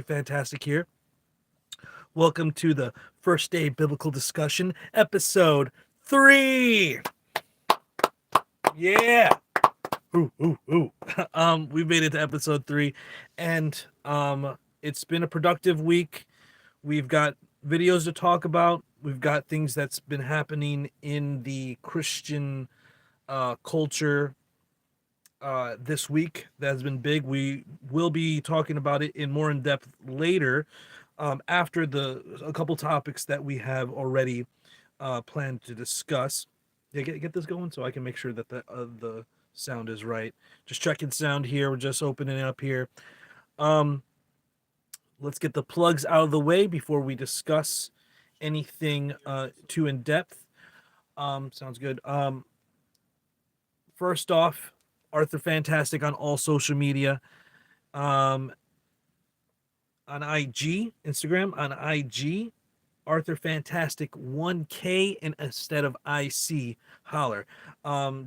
Fantastic here. Welcome to the First Day Biblical Discussion, episode 3. Yeah. Ooh, ooh, ooh. We made it to episode 3, and it's been a productive week. We've got videos to talk about. We've got things that's been happening in the Christian culture this week that has been big. We will be talking about it in more in depth later, after a couple topics that we have already planned to discuss. Yeah, get this going so I can make sure that the sound is right. Just checking sound here. We're just opening up here. Um, let's get the plugs out of the way before we discuss anything too in depth. Sounds good. First off, Arthur Fantastic on all social media. Um, on IG, Instagram, on IG, Arthur Fantastic 1K and instead of IC, holler.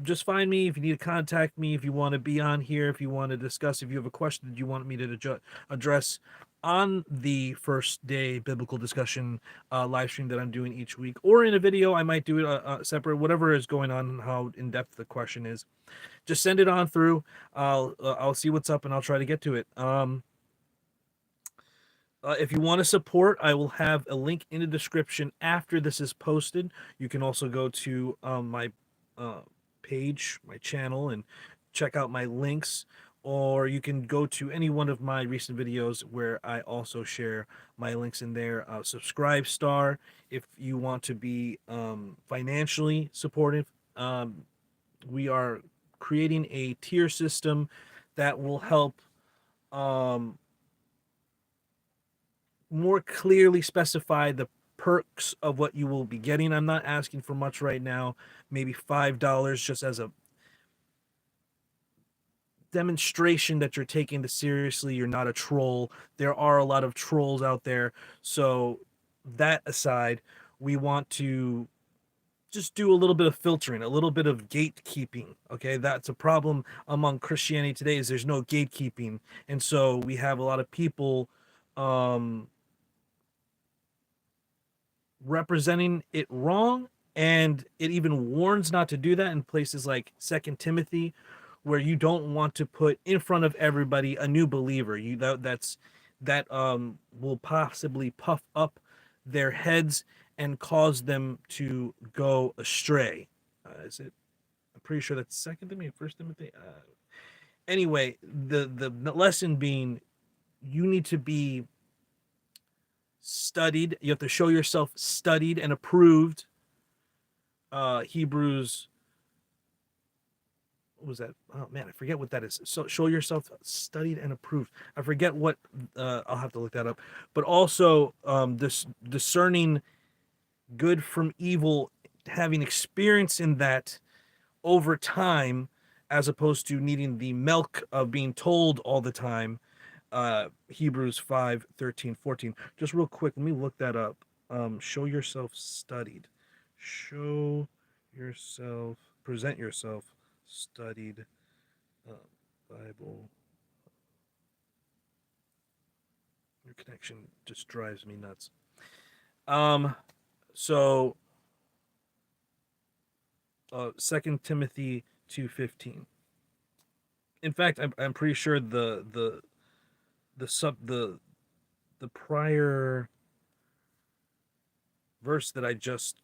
Just find me if you need to contact me, if you want to be on here, if you want to discuss, if you have a question that you want me to address on the First Day Biblical Discussion live stream that I'm doing each week, or in a video. I might do it separate, whatever is going on and how in depth the question is. Just send it on through. I'll see what's up and I'll try to get to it. If you want to support, I will have a link in the description after this is posted. You can also go to my page, my channel, and check out my links. Or you can go to any one of my recent videos where I also share my links in there. Subscribe star if you want to be financially supportive. We are creating a tier system that will help more clearly specify the perks of what you will be getting. I'm not asking for much right now, maybe $5 just as a demonstration that you're taking this seriously. You're not a troll. There are a lot of trolls out there. So, that aside, we want to just do a little bit of filtering, a little bit of gatekeeping. Okay, that's a problem among Christianity today is there's no gatekeeping. And so we have a lot of people representing it wrong, and it even warns not to do that in places like Second Timothy, where you don't want to put in front of everybody a new believer. That will possibly puff up their heads and cause them to go astray. Is it? I'm pretty sure that's Second Timothy, First Timothy. Anyway, the lesson being, you need to be studied. You have to show yourself studied and approved. Hebrews, what was that? Oh man, I forget what that is. So show yourself studied and approved. I forget what. I'll have to look that up. But also, this discerning good from evil, having experience in that over time, as opposed to needing the milk of being told all the time. Hebrews 5:13-14. Just real quick, let me look that up. Show yourself studied. Show yourself, present yourself studied. Uh, Bible. Your connection just drives me nuts. So 2 Timothy 2:15. In fact, I'm pretty sure the prior verse that I just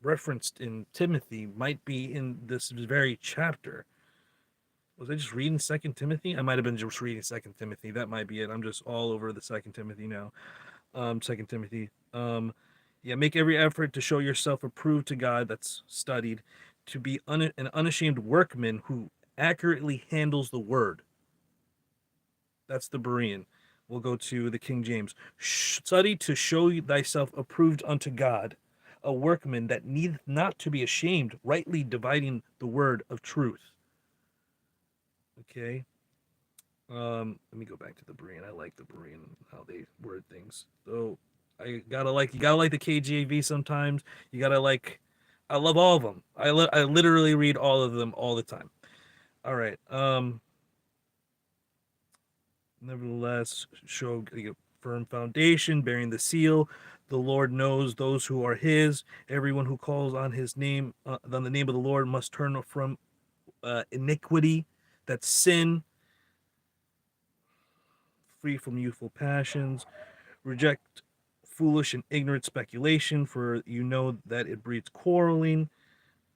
referenced in Timothy might be in this very chapter. Was I just reading Second Timothy? I might have been just reading Second Timothy. That might be it. I'm just all over the Second Timothy now. Second Timothy. Yeah, make every effort to show yourself approved to God. That's studied, to be an unashamed workman who accurately handles the word. That's the Berean. We'll go to the King James. Study to show thyself approved unto God, a workman that needeth not to be ashamed, rightly dividing the word of truth. Okay. Let me go back to the Berean. I like the Berean, how they word things. So you gotta like the KJV sometimes. You gotta like. I love all of them. I literally read all of them all the time. All right. Nevertheless, show firm foundation, bearing the seal. The Lord knows those who are his. Everyone who calls on his name, on the name of the Lord, must turn from iniquity, that's sin, free from youthful passions. Reject foolish and ignorant speculation, for you know that it breeds quarreling.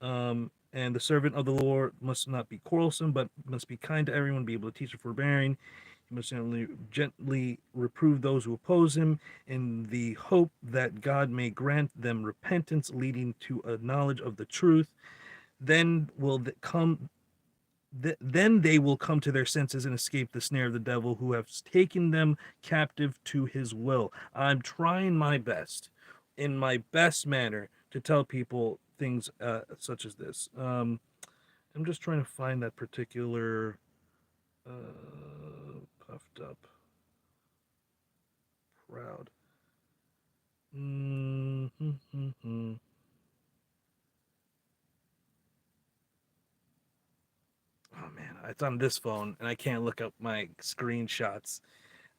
And the servant of the Lord must not be quarrelsome, but must be kind to everyone, be able to teach and forbearing. He must gently reprove those who oppose him, in the hope that God may grant them repentance, leading to a knowledge of the truth. Then will come then they will come to their senses and escape the snare of the devil, who has taken them captive to his will. I'm trying my best, in my best manner, to tell people things such as this. I'm just trying to find that particular puffed up, proud. Mm-hmm. Oh man, it's on this phone and I can't look up my screenshots.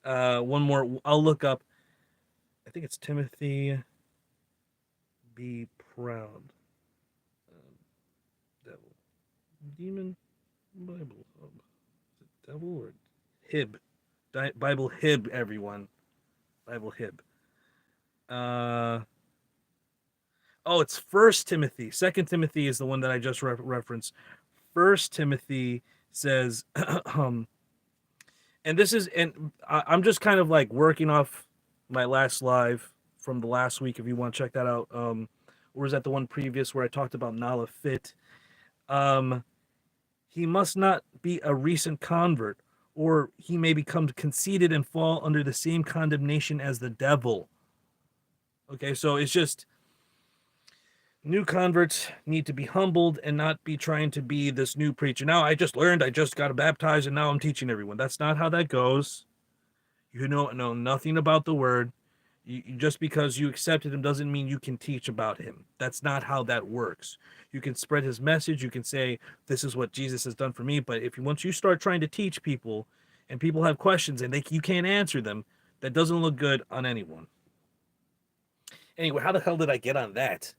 One more, I'll look up. I think it's Timothy. Be proud. Devil, demon, Bible hub. Is it devil or hib? Bible hib, everyone. Bible hib. Uh oh, it's First Timothy. Second Timothy is the one that I just referenced. First Timothy says, and this is, and I'm just kind of like working off my last live from the last week. If you want to check that out, or is that the one previous where I talked about Nala Fit? Um, he must not be a recent convert, or he may become conceited and fall under the same condemnation as the devil. Okay, so it's just new converts need to be humbled and not be trying to be this new preacher. Now I just learned, I just got baptized, and now I'm teaching everyone. That's not how that goes. You know nothing about the word. Just because you accepted him doesn't mean you can teach about him. That's not how that works. You can spread his message. You can say, this is what Jesus has done for me. But if once you start trying to teach people and people have questions and you can't answer them, that doesn't look good on anyone. Anyway, how the hell did I get on that?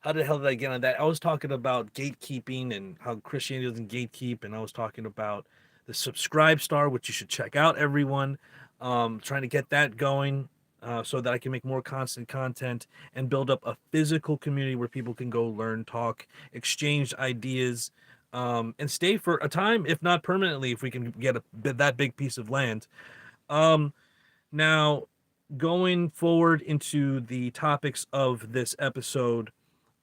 How the hell did I get on that? I was talking about gatekeeping and how Christianity doesn't gatekeep, and I was talking about the Subscribe Star, which you should check out, everyone. Trying to get that going so that I can make more constant content and build up a physical community where people can go learn, talk, exchange ideas, and stay for a time, if not permanently, if we can get that big piece of land. Now, going forward into the topics of this episode,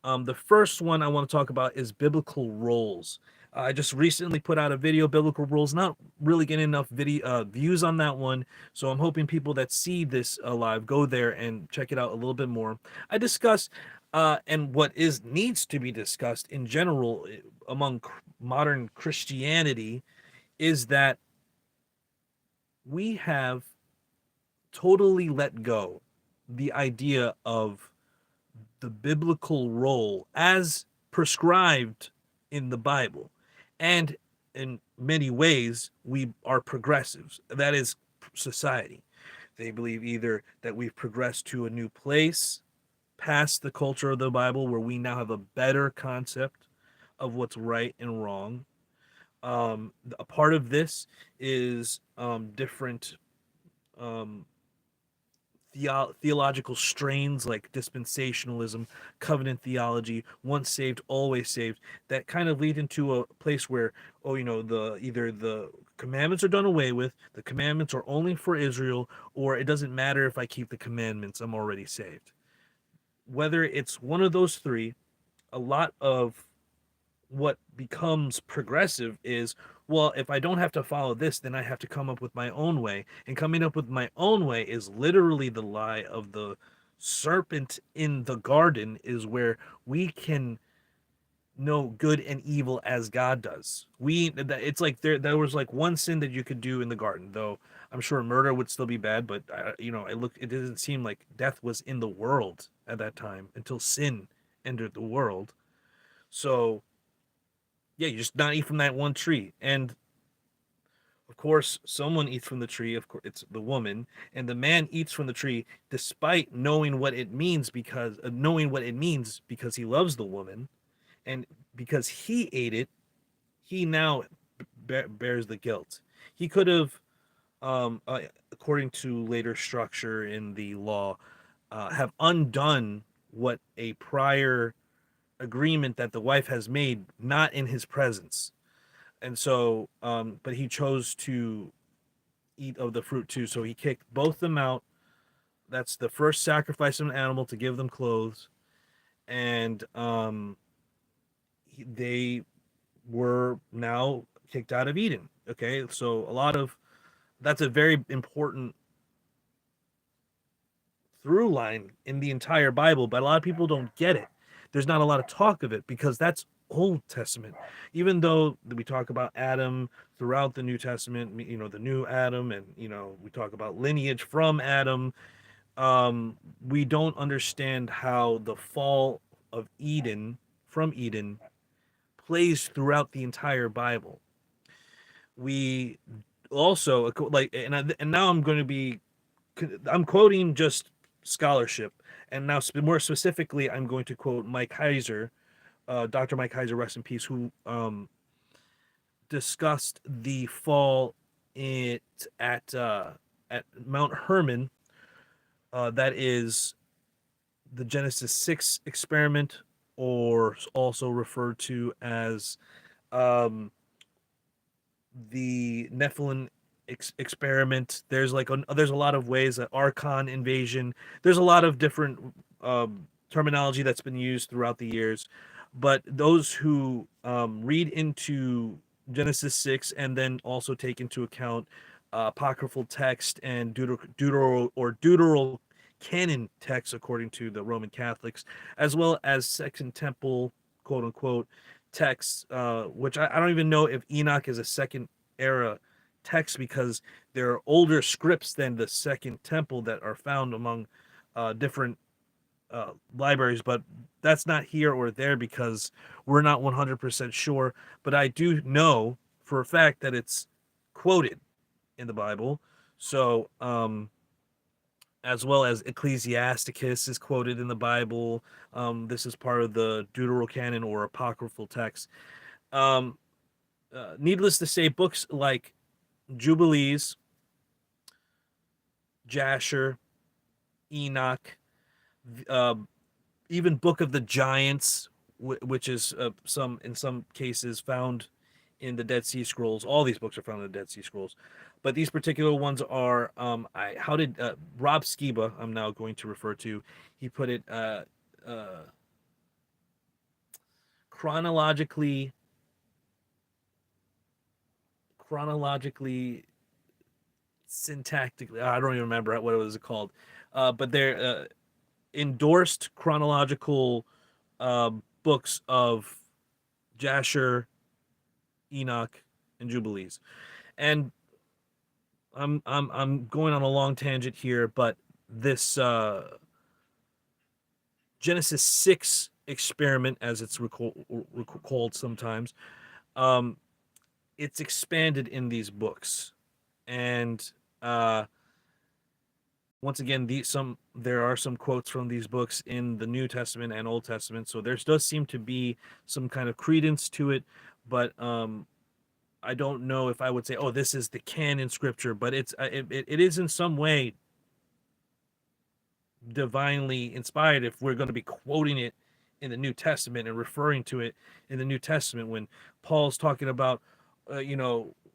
the first one I want to talk about is biblical roles. I just recently put out a video, biblical roles, not really getting enough video views on that one. So I'm hoping people that see this live go there and check it out a little bit more. I discuss and what is needs to be discussed in general among modern Christianity is that we have totally let go the idea of the biblical role as prescribed in the Bible. And in many ways, we are progressives. That is society. They believe either that we've progressed to a new place past the culture of the Bible, where we now have a better concept of what's right and wrong. A part of this is different um, theological strains like dispensationalism, covenant theology, once saved, always saved, that kind of lead into a place where, oh, the either the commandments are done away with, the commandments are only for Israel, or it doesn't matter if I keep the commandments, I'm already saved. Whether it's one of those three, a lot of what becomes progressive is, well, if I don't have to follow this, then I have to come up with my own way. And coming up with my own way is literally the lie of the serpent in the garden, is where we can know good and evil as God does. It's like there was like one sin that you could do in the garden, though I'm sure murder would still be bad, but it doesn't seem like death was in the world at that time until sin entered the world. So yeah, you just not eat from that one tree. And Of course, someone eats from the tree. Of course, it's the woman, and the man eats from the tree despite knowing what it means because he loves the woman, and because he ate it, he now bears the guilt. He could have, um, uh, according to later structure in the law, have undone what a prior agreement that the wife has made, not in his presence. And so, but he chose to eat of the fruit too. So he kicked both them out. That's the first sacrifice of an animal to give them clothes, and they were now kicked out of Eden. Okay, so a lot of that's a very important through line in the entire Bible, but a lot of people don't get it. There's not a lot of talk of it because that's Old Testament. Even though we talk about Adam throughout the New Testament, the new Adam, and we talk about lineage from Adam, we don't understand how the fall of Eden from Eden plays throughout the entire Bible. We also and now I'm quoting just scholarship, and now more specifically, I'm going to quote Mike Heiser, Dr. Mike Heiser, rest in peace, who discussed the fall it at Mount Hermon. That is the Genesis 6 experiment, or also referred to as um, the Nephilim experiment. There's a lot of ways that Archon invasion. There's a lot of different terminology that's been used throughout the years, but those who read into Genesis 6 and then also take into account apocryphal text and deuteral canon text according to the Roman Catholics, as well as Second Temple, quote unquote, texts, which I don't even know if Enoch is a second era text, because there are older scripts than the Second Temple that are found among different libraries, but that's not here or there because we're not 100% sure. But I do know for a fact that it's quoted in the Bible. So, as well as Ecclesiasticus is quoted in the Bible. This is part of the Deuterocanon or apocryphal text. Um, Needless to say, books like Jubilees, Jasher, Enoch, uh, even Book of the Giants, which is in some cases found in the Dead Sea Scrolls. All these books are found in the Dead Sea Scrolls, but these particular ones are. How did Rob Skiba? I'm now going to refer to. He put it uh, chronologically, chronologically, syntactically. I don't even remember what it was called, but they're endorsed chronological uh, books of Jasher, Enoch, and Jubilees. And I'm going on a long tangent here, but this Genesis 6 experiment, as it's called sometimes, um, it's expanded in these books, and once again, there are some quotes from these books in the New Testament and Old Testament, so there does seem to be some kind of credence to it, but I don't know if I would say, oh, this is the canon scripture, but it is in some way divinely inspired if we're going to be quoting it in the New Testament and referring to it in the New Testament when Paul's talking about,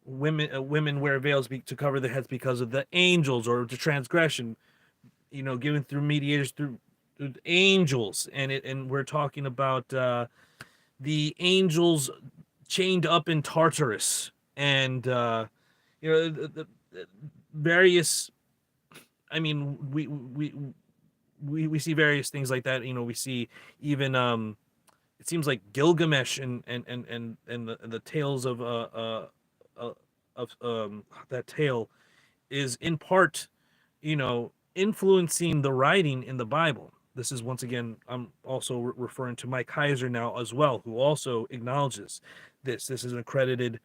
women wear veils to cover their heads because of the angels or the transgression, given through mediators through angels, and we're talking about the angels chained up in Tartarus, and the various. I mean, we see various things like that. We see even it seems like Gilgamesh and the tales of that tale is in part, influencing the writing in the Bible. This is once again, I'm also referring to Mike Heiser now as well, who also acknowledges this. This is an accredited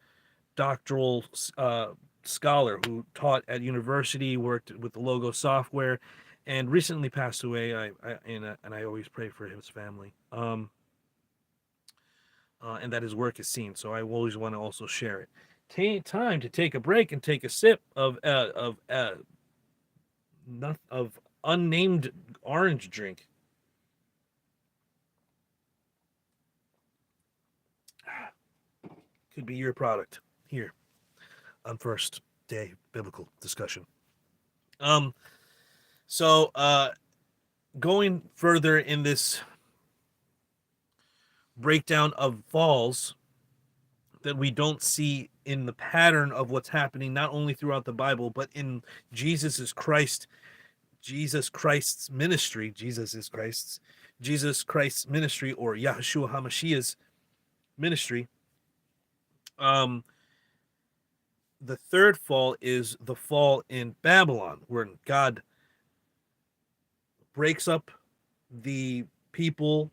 doctoral scholar who taught at university, worked with the Logo software, and recently passed away. And I always pray for his family. And that his work is seen. So I always want to also share it. Take time to take a break and take a sip of unnamed orange drink. Could be your product here on first day biblical discussion. Um, so going further in this breakdown of falls that we don't see in the pattern of what's happening not only throughout the Bible but in Jesus Christ's ministry, Jesus Christ's ministry, or Yahushua HaMashiach's ministry. The third fall is the fall in Babylon, where God breaks up the people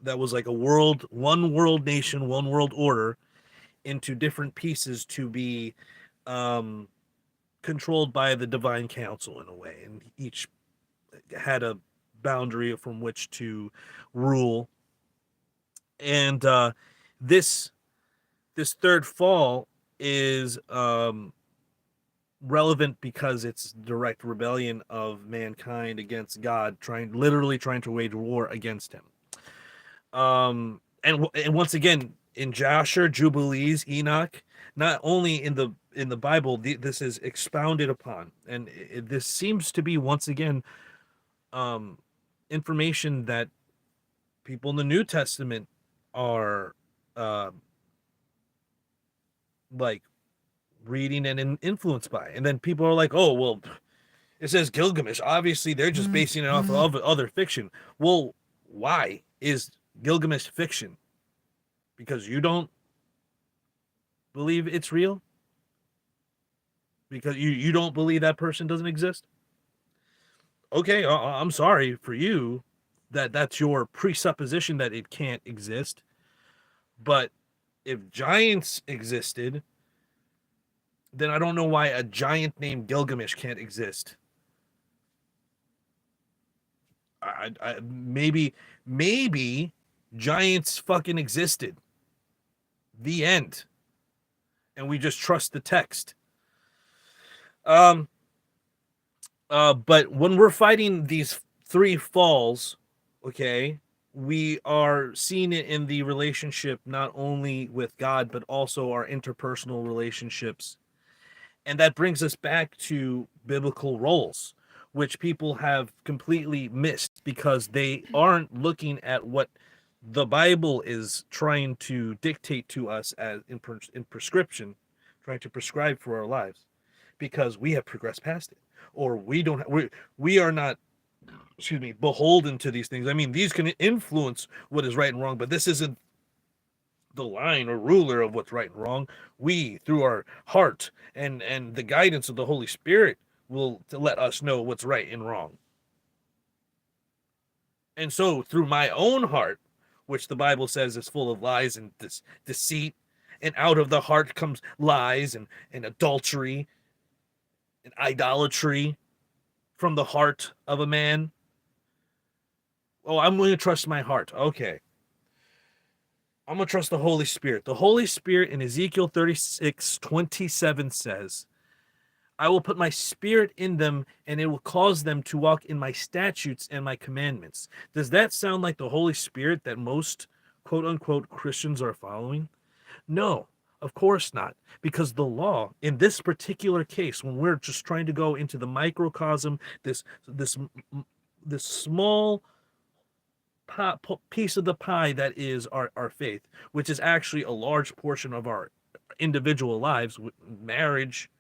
that was like one world nation, one world order, into different pieces to be controlled by the divine council in a way, and each had a boundary from which to rule. And this third fall is relevant because it's direct rebellion of mankind against God, literally trying to wage war against him. And once again, in Jasher, Jubilees, Enoch, not only in the Bible, this is expounded upon, and this seems to be once again information that people in the New Testament are like reading and influenced by. And then people are like, oh, well, it says Gilgamesh. Obviously, they're just basing it off of other fiction. Well, why is Gilgamesh fiction? Because you don't believe it's real? Because you don't believe that person doesn't exist? Okay, I'm sorry for you that's your presupposition that it can't exist. But if giants existed, then I don't know why a giant named Gilgamesh can't exist. Maybe giants fucking existed. The end. And we just trust the text. But when we're fighting these three falls, okay, we are seeing it in the relationship not only with God, but also our interpersonal relationships. And that brings us back to biblical roles, which people have completely missed because they aren't looking at what the Bible is trying to dictate to us as in prescription, trying to prescribe for our lives, because we have progressed past it, or we are not, beholden to these things. I mean, these can influence what is right and wrong, but this isn't the line or ruler of what's right and wrong. We, through our heart and the guidance of the Holy Spirit, will to let us know what's right and wrong. And so through my own heart, which the Bible says is full of lies and deceit, and out of the heart comes lies and adultery and idolatry from the heart of a man. Oh, I'm going to trust my heart. Okay. I'm going to trust the Holy Spirit. The Holy Spirit in Ezekiel 36:27 says, I will put my spirit in them, and it will cause them to walk in my statutes and my commandments. Does that sound like the Holy Spirit that most quote-unquote Christians are following? No, of course not. Because the law, in this particular case, when we're just trying to go into the microcosm, this small piece of the pie that is our faith, which is actually a large portion of our individual lives, marriage,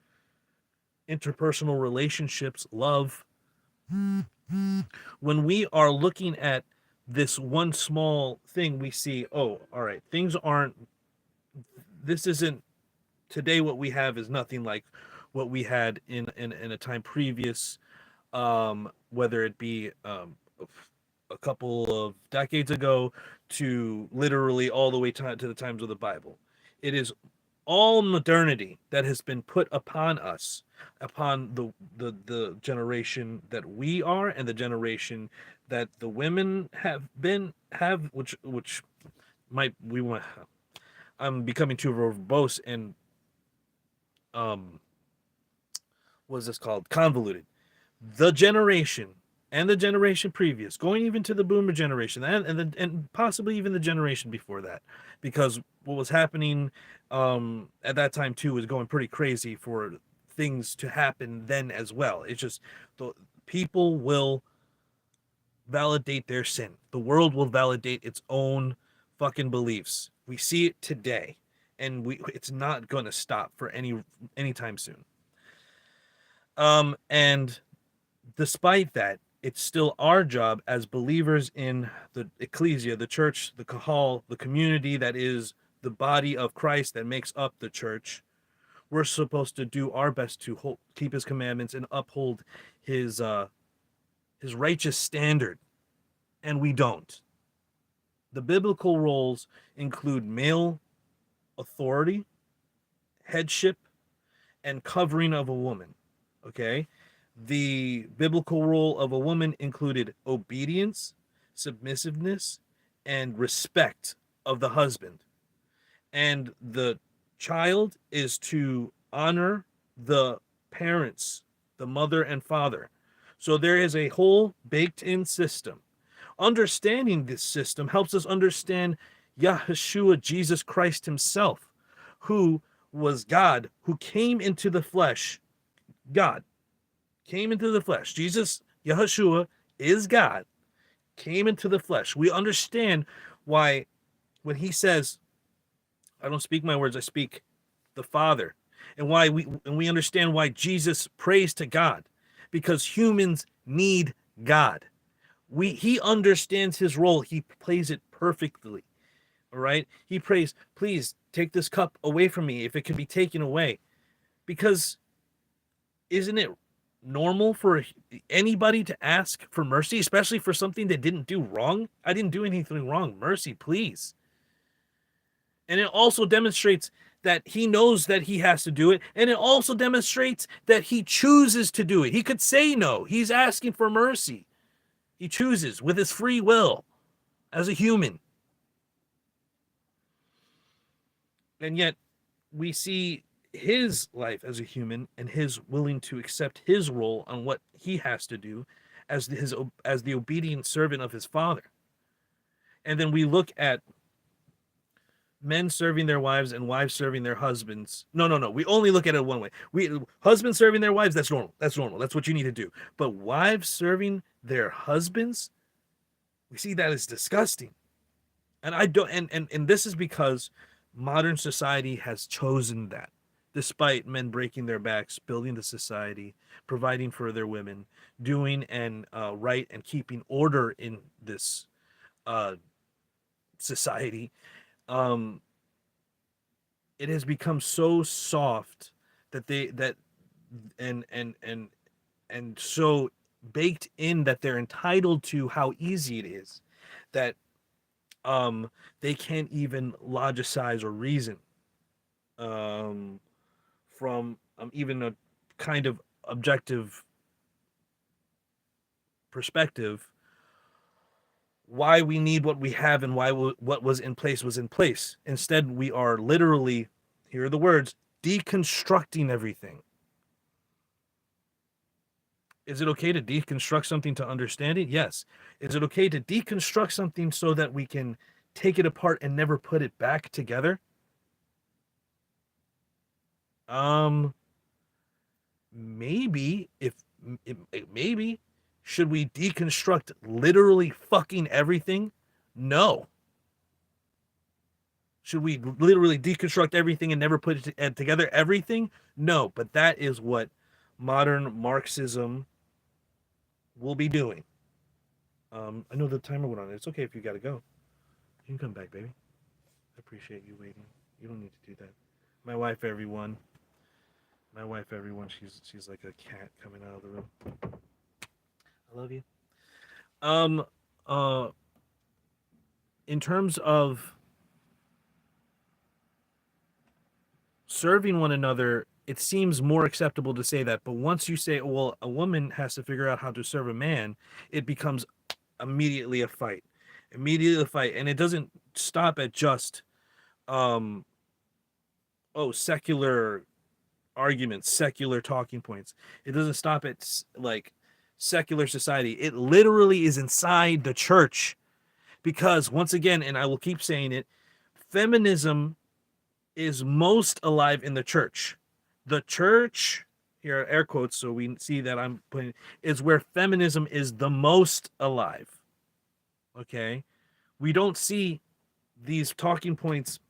interpersonal relationships, love. When we are looking at this one small thing, we see, oh, all right, this isn't, today what we have is nothing like what we had in a time previous, whether it be a couple of decades ago to literally all the way to the times of the Bible. It is all modernity that has been put upon us, upon the generation that we are and the generation that the women have, which might we want. I'm becoming too verbose and um what's this called, convoluted. The generation and the generation previous, going even to the boomer generation, and possibly even the generation before that, because what was happening at that time too was going pretty crazy for things to happen then as well. It's just the people will validate their sin. The world will validate its own fucking beliefs. We see it today, and it's not going to stop for anytime soon. And despite that, it's still our job as believers in the ecclesia, the church, the kahal, the community that is the body of Christ that makes up the church. We're supposed to do our best to keep his commandments and uphold his righteous standard, and we don't. The biblical roles include male authority, headship, and covering of a woman. Okay? The biblical role of a woman included obedience, submissiveness, and respect of the husband. And the child is to honor the parents, the mother and father. So there is a whole baked in system. Understanding this system helps us understand Yahushua, Jesus Christ himself, who was God, who came into the flesh. God came into the flesh. Jesus, Yahushua, is God, came into the flesh. We understand why when he says, I don't speak my words, I speak the Father. And we understand why Jesus prays to God, because humans need God. He understands his role. He plays it perfectly. All right? He prays, please take this cup away from me if it can be taken away. Because isn't it normal for anybody to ask for mercy, especially for something they didn't do wrong? I didn't do anything wrong. Mercy, please. And it also demonstrates that he knows that he has to do it. And it also demonstrates that he chooses to do it. He could say no. He's asking for mercy. He chooses with his free will as a human. And yet we see his life as a human and his willing to accept his role on what he has to do as the obedient servant of his father. And then we look at men serving their wives and wives serving their husbands. No. We only look at it one way. Husbands serving their wives, that's normal. That's normal. That's what you need to do. But wives serving their husbands, we see that as disgusting. And I don't and this is because modern society has chosen that. Despite men breaking their backs, building the society, providing for their women, doing and right and keeping order in this society, it has become so soft that and so baked in that they're entitled to how easy it is that they can't even logicize or reason from even a kind of objective perspective why we need what we have and why what was in place was in place. Instead, we are literally, here are the words, deconstructing everything. Is it okay to deconstruct something to understand it? Yes. Is it okay to deconstruct something so that we can take it apart and never put it back together? Maybe maybe should we deconstruct literally fucking everything? No. Should we literally deconstruct everything and never put it together? Everything? No, but that is what modern Marxism will be doing. I know the timer went on. It's okay if you gotta go. You can come back, baby. I appreciate you waiting. You don't need to do that. My wife, everyone. She's like a cat coming out of the room. I love you. Um, uh, in terms of serving one another, it seems more acceptable to say that. But once you say, well, a woman has to figure out how to serve a man, it becomes immediately a fight. Immediately a fight. And it doesn't stop at just um secular arguments, secular talking points. It doesn't stop at like secular society. It literally is inside the church. Because once again, and I will keep saying it, feminism is most alive in the church. The church, here are air quotes so we see that I'm putting, is where feminism is the most alive. Okay? We don't see these talking points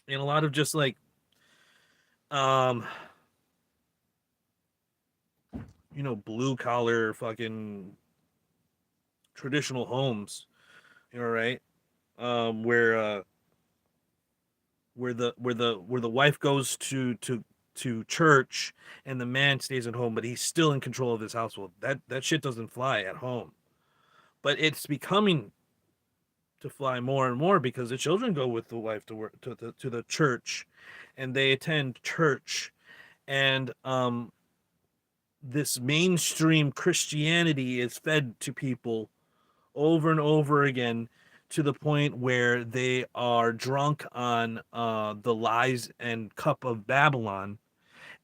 in a lot of just like um blue collar fucking traditional homes, right? Where the wife goes to church and the man stays at home, but he's still in control of his household. That shit doesn't fly at home. But it's becoming to fly more and more because the children go with the wife to work to the church, and they attend church, and this mainstream Christianity is fed to people over and over again to the point where they are drunk on the lies and cup of Babylon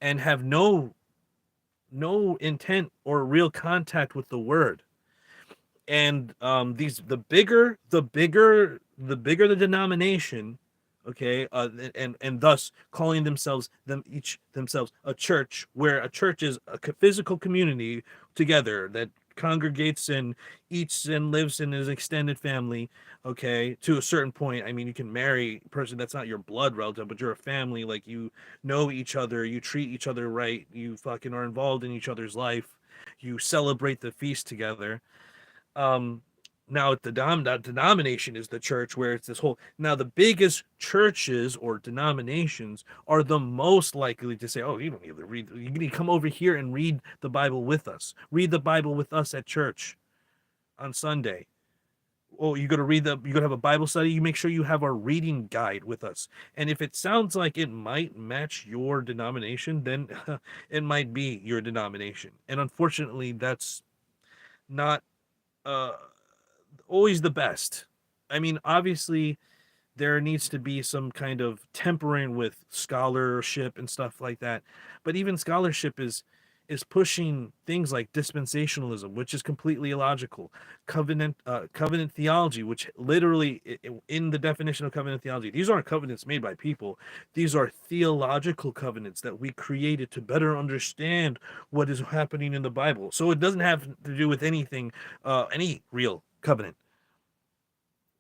and have no intent or real contact with the word. And the bigger the denomination, okay, and thus calling themselves a church, where a church is a physical community together that congregates and eats and lives in his extended family, okay, to a certain point. I mean, you can marry a person that's not your blood relative, but you're a family, like you know each other, you treat each other right, you fucking are involved in each other's life, you celebrate the feast together. um Now the denomination is the church, where it's this whole, now the biggest churches or denominations are the most likely to say, oh, you don't need to read, you need to come over here and read the Bible with us, read the Bible with us at church on Sunday. Oh, you're gonna have a Bible study, you make sure you have our reading guide with us. And if it sounds like it might match your denomination, then it might be your denomination. And unfortunately, that's not uh always the best. I mean, obviously, there needs to be some kind of tempering with scholarship and stuff like that. But even scholarship is pushing things like dispensationalism, which is completely illogical. Covenant theology, which literally, in the definition of covenant theology, these aren't covenants made by people. These are theological covenants that we created to better understand what is happening in the Bible. So it doesn't have to do with anything, any real covenant.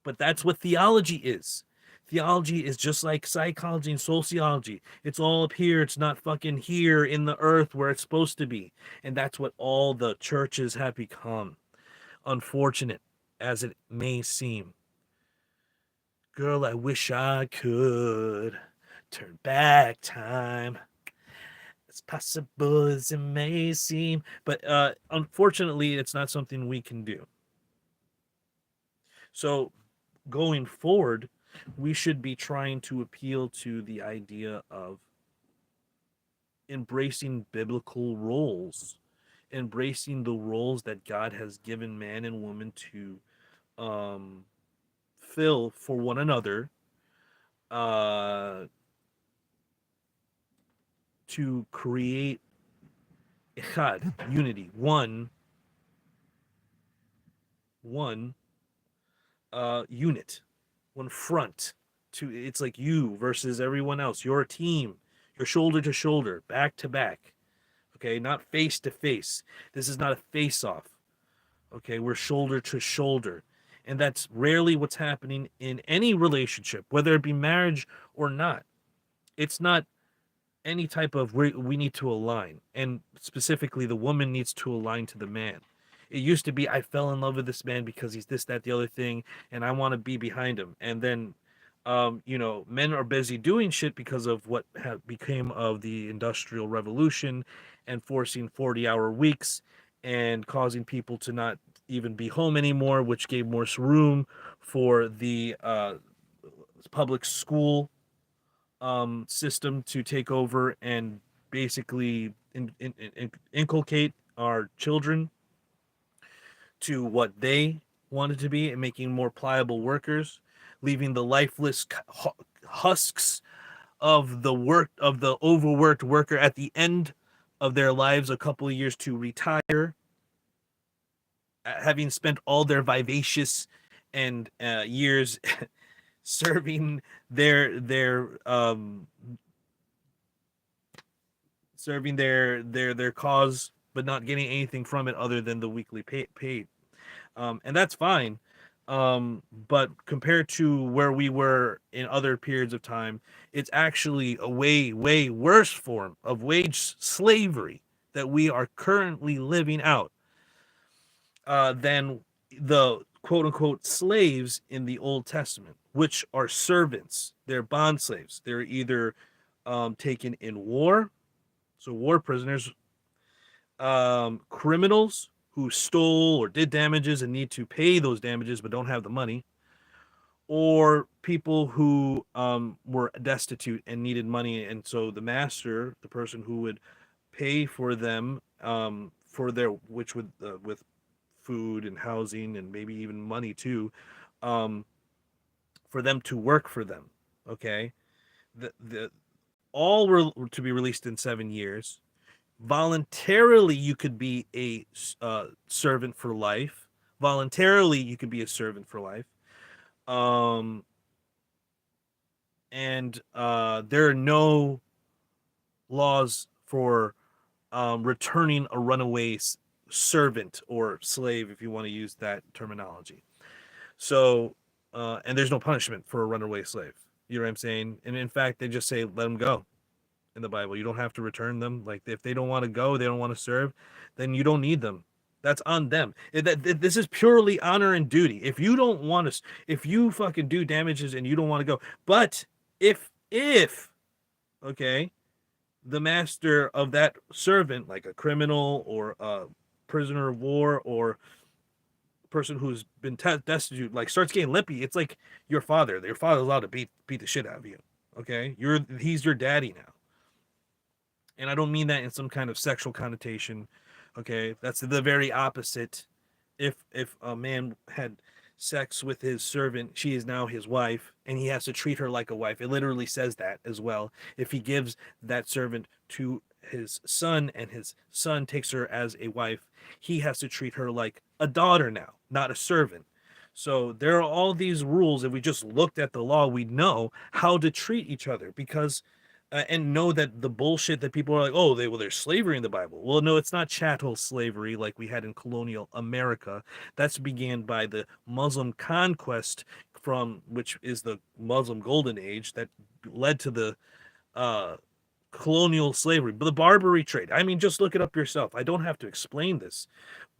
But that's what theology is. Theology is just like psychology and sociology. It's all up here. It's not fucking here in the earth where it's supposed to be. And that's what all the churches have become. Unfortunate as it may seem. Girl, I wish I could turn back time. As possible as it may seem. But unfortunately, it's not something we can do. So going forward, we should be trying to appeal to the idea of embracing biblical roles, embracing the roles that God has given man and woman to um, fill for one another, uh, to create echad, unity, one unit, one front. It's like you versus everyone else. You're a team. You're shoulder to shoulder, back to back. Okay, not face to face. This is not a face off. Okay, we're shoulder to shoulder. And that's rarely what's happening in any relationship, whether it be marriage or not. It's not any type of we need to align. And specifically, the woman needs to align to the man. It used to be, I fell in love with this man because he's this, that, the other thing, and I want to be behind him. And then, men are busy doing shit because of what became of the Industrial Revolution and forcing 40-hour weeks and causing people to not even be home anymore, which gave more room for the public school system to take over and basically inculcate our children to what they wanted to be and making more pliable workers, leaving the lifeless husks of the overworked worker at the end of their lives, a couple of years to retire, having spent all their vivacious and years serving their cause, but not getting anything from it other than the weekly paid. And that's fine. But compared to where we were in other periods of time, it's actually a way worse form of wage slavery that we are currently living out than the quote unquote slaves in the Old Testament, which are servants. They're bond slaves. They're either taken in war, so war prisoners, criminals who stole or did damages and need to pay those damages but don't have the money, or people who were destitute and needed money, and so the master, the person who would pay for them for their, which would with food and housing and maybe even money too, for them to work for them. Okay, the all were to be released in 7 years. Voluntarily, you could be a servant for life. Voluntarily, you could be a servant for life. And there are no laws for returning a runaway servant or slave, if you want to use that terminology. So, and there's no punishment for a runaway slave. You know what I'm saying? And in fact, they just say, let them go in the Bible. You don't have to return them. Like, if they don't want to go, they don't want to serve, then you don't need them. That's on them. This is purely honor and duty. If you don't want to, if you fucking do damages and you don't want to go, but if okay, the master of that servant, like a criminal or a prisoner of war or person who's been destitute, like starts getting lippy, it's like your father. Your father's allowed to beat the shit out of you. Okay, he's your daddy now. And I don't mean that in some kind of sexual connotation. Okay, that's the very opposite. If a man had sex with his servant, she is now his wife, and he has to treat her like a wife. It literally says that as well. If he gives that servant to his son and his son takes her as a wife, he has to treat her like a daughter now, not a servant. So there are all these rules. If we just looked at the law, we'd know how to treat each other, because and know that the bullshit that people are like, oh, there's slavery in the Bible. Well, no, it's not chattel slavery like we had in colonial America. That's began by the Muslim conquest, from which is the Muslim Golden Age, that led to the colonial slavery, but the Barbary trade. I mean, just look it up yourself. I don't have to explain this,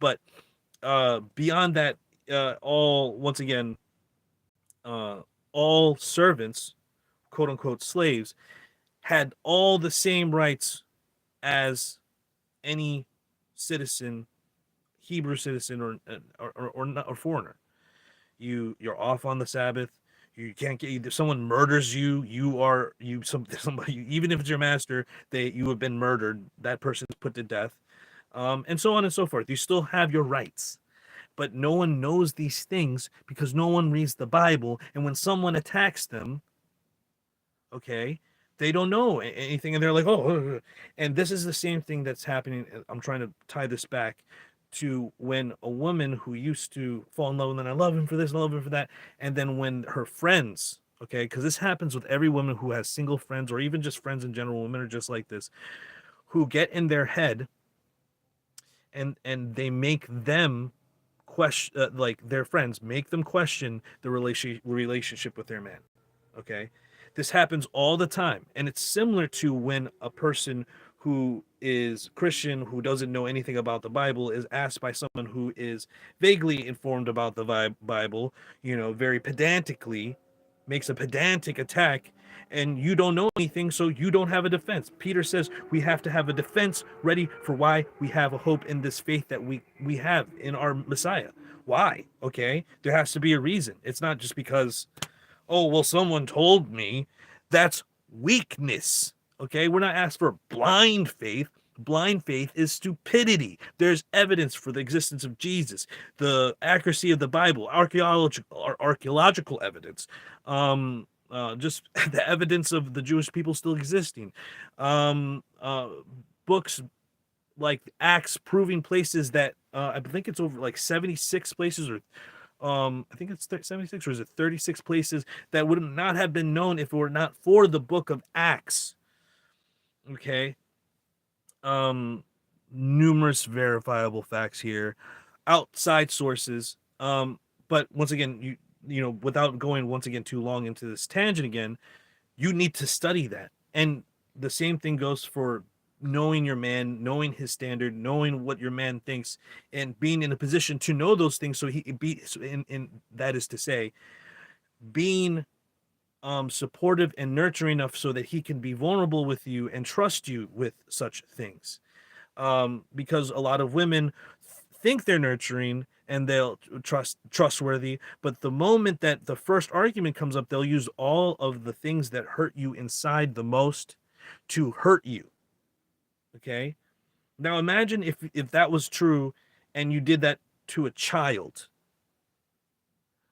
but beyond that, once again, all servants, quote unquote slaves, had all the same rights as any citizen, Hebrew citizen or foreigner. You're off on the Sabbath. You can't get, if someone murders you, somebody, even if it's your master, you have been murdered. That person is put to death, and so on and so forth. You still have your rights, but no one knows these things because no one reads the Bible. And when someone attacks them, okay, they don't know anything, and they're like, oh, and this is the same thing that's happening. I'm trying to tie this back to when a woman who used to fall in love, and then I love him for this, and I love him for that, and then when her friends, okay, because this happens with every woman who has single friends, or even just friends in general, women are just like this, who get in their head, and they make them question, like their friends make them question the relationship with their man. Okay, this happens all the time, and it's similar to when a person who is Christian, who doesn't know anything about the Bible, is asked by someone who is vaguely informed about the Bible, very pedantically, makes a pedantic attack, and you don't know anything, so you don't have a defense. Peter says we have to have a defense ready for why we have a hope in this faith that we have in our Messiah. Why? Okay, there has to be a reason. It's not just because, oh, well, someone told me. That's weakness. Okay, we're not asked for blind faith. Blind faith is stupidity. There's evidence for the existence of Jesus, the accuracy of the Bible, archaeological evidence, just the evidence of the Jewish people still existing, um, uh, books like Acts proving places that I think it's over like 76 places, or I think it's 76, or is it 36 places that would not have been known if it were not for the book of Acts. Okay. um Numerous verifiable facts here, outside sources. But once again, without going once again too long into this tangent again, you need to study that. And the same thing goes for knowing your man, knowing his standard, knowing what your man thinks, and being in a position to know those things. So he be in that is to say, being supportive and nurturing enough so that he can be vulnerable with you and trust you with such things. Because a lot of women think they're nurturing and they'll trustworthy, but the moment that the first argument comes up, they'll use all of the things that hurt you inside the most to hurt you. Okay, now imagine if that was true and you did that to a child,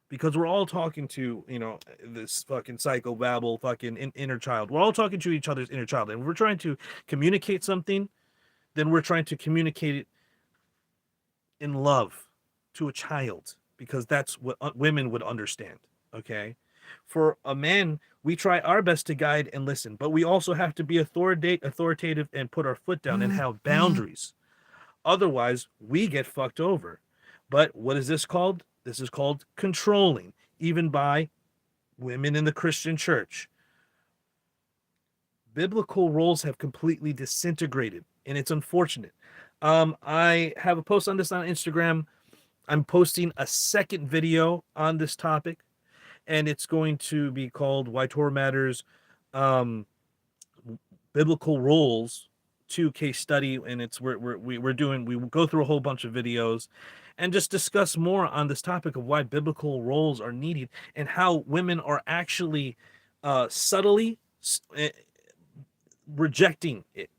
because we're all talking to, this fucking psychobabble fucking inner child. We're all talking to each other's inner child, and we're trying to communicate something, then we're trying to communicate it in love to a child, because that's what women would understand. Okay, for a man, we try our best to guide and listen, but we also have to be authoritative and put our foot down and have boundaries. Otherwise, we get fucked over. But what is this called? This is called controlling, even by women in the Christian church. Biblical roles have completely disintegrated, and it's unfortunate. I have a post on this on Instagram. I'm posting a second video on this topic, and it's going to be called "Why Torah Matters: Biblical Roles." Case study, and it's we go through a whole bunch of videos and just discuss more on this topic of why biblical roles are needed and how women are actually subtly rejecting it.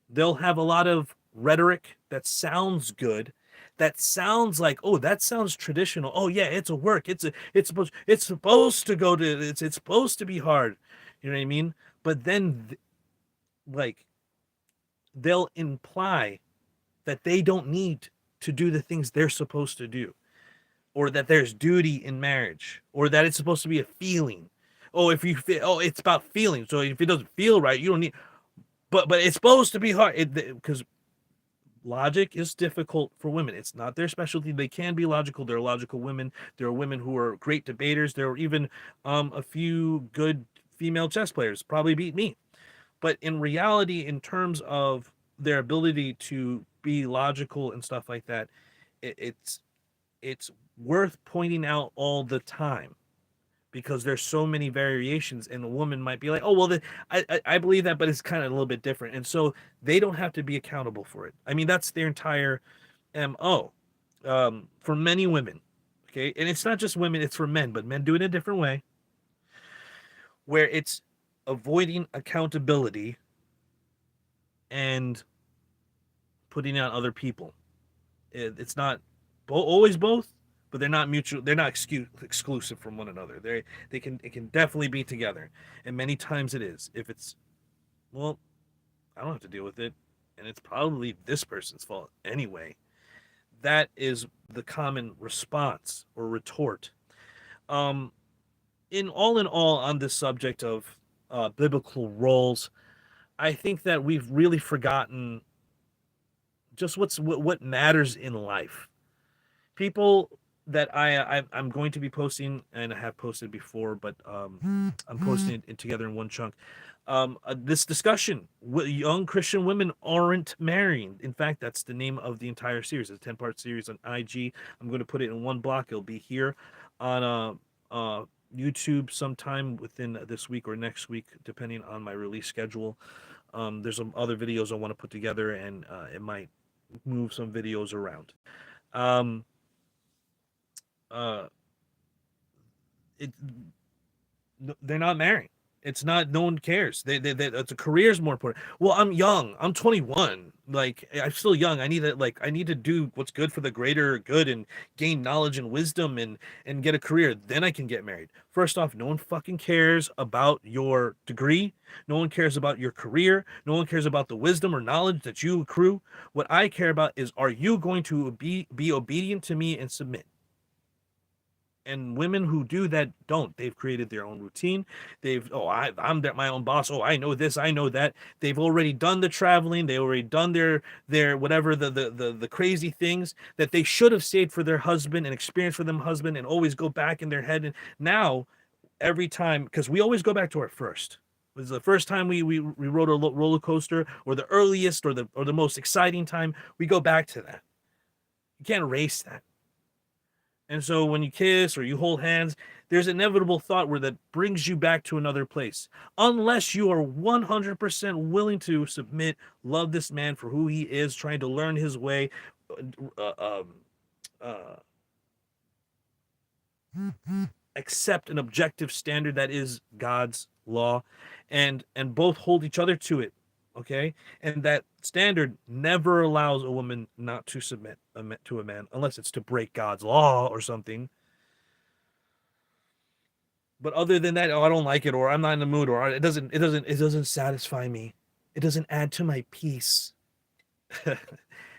They'll have a lot of rhetoric that sounds good, that sounds like, oh, that sounds traditional. Oh yeah, it's a work. It's supposed to go to it's supposed to be hard. You know what I mean? But then like they'll imply that they don't need to do the things they're supposed to do, or that there's duty in marriage, or that it's supposed to be a feeling. Oh, if you feel, oh, it's about feeling. So if it doesn't feel right, you don't need. But it's supposed to be hard, because logic is difficult for women. It's not their specialty. They can be logical. There are logical women. There are women who are great debaters. There are even a few good female chess players, probably beat me. But in reality, in terms of their ability to be logical and stuff like that, it's worth pointing out all the time, because there's so many variations, and a woman might be like, oh well, I believe that, but it's kind of a little bit different, and so they don't have to be accountable for it. I mean, that's their entire MO. For many women, okay, and it's not just women, it's for men, but men do it a different way, where it's avoiding accountability and putting on other people. It's not always both, but they're not mutual. They're not exclusive from one another. It can definitely be together, and many times it is. If it's, well, I don't have to deal with it, and it's probably this person's fault anyway. That is the common response or retort. Um, in all, on this subject of biblical roles, I think that we've really forgotten just what matters in life. People that I'm going to be posting, and I have posted before, but I'm posting it together in one chunk. This discussion: young Christian women aren't marrying. In fact, that's the name of the entire series. It's a 10-part series on IG. I'm going to put it in one block. It'll be here on YouTube sometime within this week or next week, depending on my release schedule. There's some other videos I want to put together, and it might move some videos around. Um, uh, it They're not marrying. It's not. No one cares. It's a career is more important. Well, I'm young. I'm 21. Like I'm still young. I need to do what's good for the greater good and gain knowledge and wisdom and get a career. Then I can get married. First off, no one fucking cares about your degree. No one cares about your career. No one cares about the wisdom or knowledge that you accrue. What I care about is, are you going to be obedient to me and submit? And women who do that don't. They've created their own routine. I'm my own boss. Oh, I know this, I know that. They've already done the traveling. They already done their whatever the crazy things that they should have saved for their husband and experienced for them husband and always go back in their head. And now every time, because we always go back to our first. It was the first time we rode a roller coaster, or the earliest, or the most exciting time. We go back to that. You can't erase that. And so when you kiss or you hold hands, there's an inevitable thought where that brings you back to another place. Unless you are 100% willing to submit, love this man for who he is, trying to learn his way, uh, um, uh, accept an objective standard that is God's law, and both hold each other to it. Okay, and that standard never allows a woman not to submit to a man unless it's to break God's law or something. But other than that, oh, I don't like it, or I'm not in the mood, or it doesn't satisfy me. It doesn't add to my peace.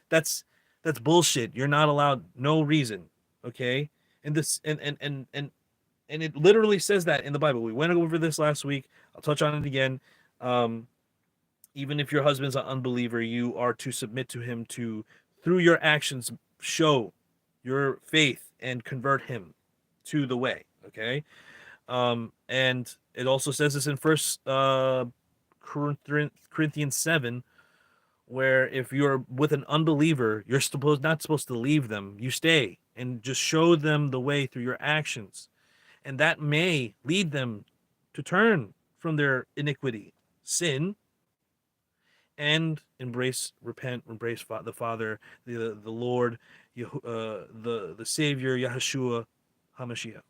that's that's bullshit. You're not allowed, no reason. Okay? And this and it literally says that in the Bible. We went over this last week. I'll touch on it again. Um, Even if your husband's an unbeliever, you are to submit to him, to through your actions show your faith and convert him to the way. Okay? And it also says this in First Corinthians 7, where if you're with an unbeliever, you're not supposed to leave them. You stay and just show them the way through your actions, and that may lead them to turn from their iniquity, sin, and repent, embrace the Father, the Lord, the Savior, Yahshua Hamashiach.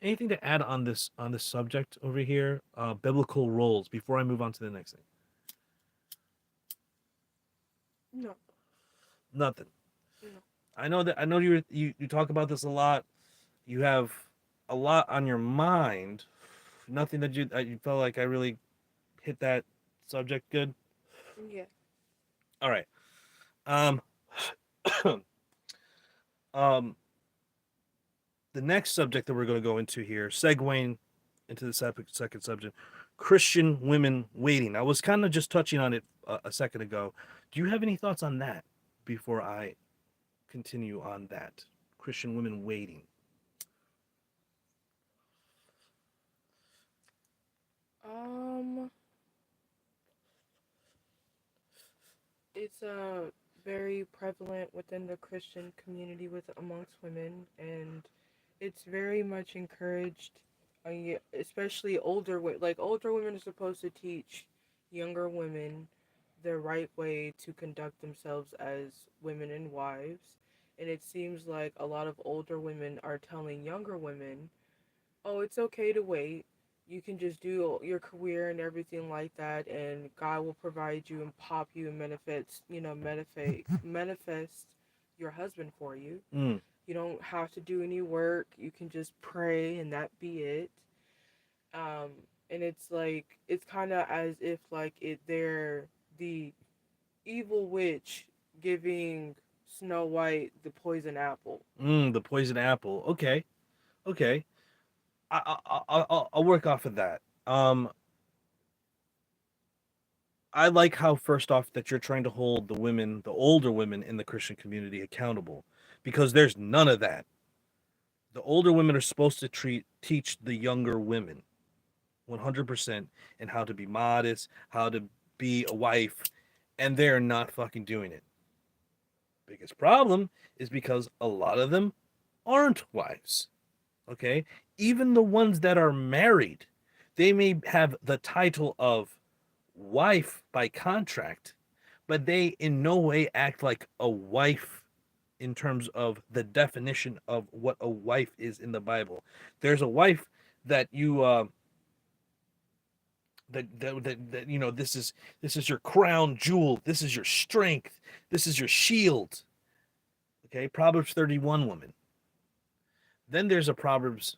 Anything to add on this subject over here? Biblical roles before I move on to the next thing. No. Nothing. No. I know you talk about this a lot. You have a lot on your mind. Nothing that you felt like I really hit that subject good. Yeah. All right. Um, um, the next subject that we're going to go into here, segueing into the second subject, Christian women waiting. I was kind of just touching on it a second ago. Do you have any thoughts on that before I continue on that? Christian women waiting. Um, it's very prevalent within the Christian community with amongst women, and it's very much encouraged. Especially older like older women are supposed to teach younger women the right way to conduct themselves as women and wives, and it seems like a lot of older women are telling younger women, oh, it's okay to wait. You can just do your career and everything like that, and God will provide you and pop you and manifest your husband for you. Mm, You don't have to do any work. You can just pray and that be it. Um, and it's like it's kind of as if like they're the evil witch giving Snow White the poison apple. the poison apple. Okay, okay. I'll work off of that. I like how first off that you're trying to hold the women, the older women in the Christian community accountable, because there's none of that. The older women are supposed to teach the younger women 100% and how to be modest, how to be a wife, and they're not fucking doing it. Biggest problem is because a lot of them aren't wives. Okay? Even the ones that are married, they may have the title of wife by contract, but they in no way act like a wife in terms of the definition of what a wife is in the Bible. There's a wife that that this is your crown jewel, this is your strength, this is your shield. Okay, Proverbs 31 woman. Then there's a Proverbs,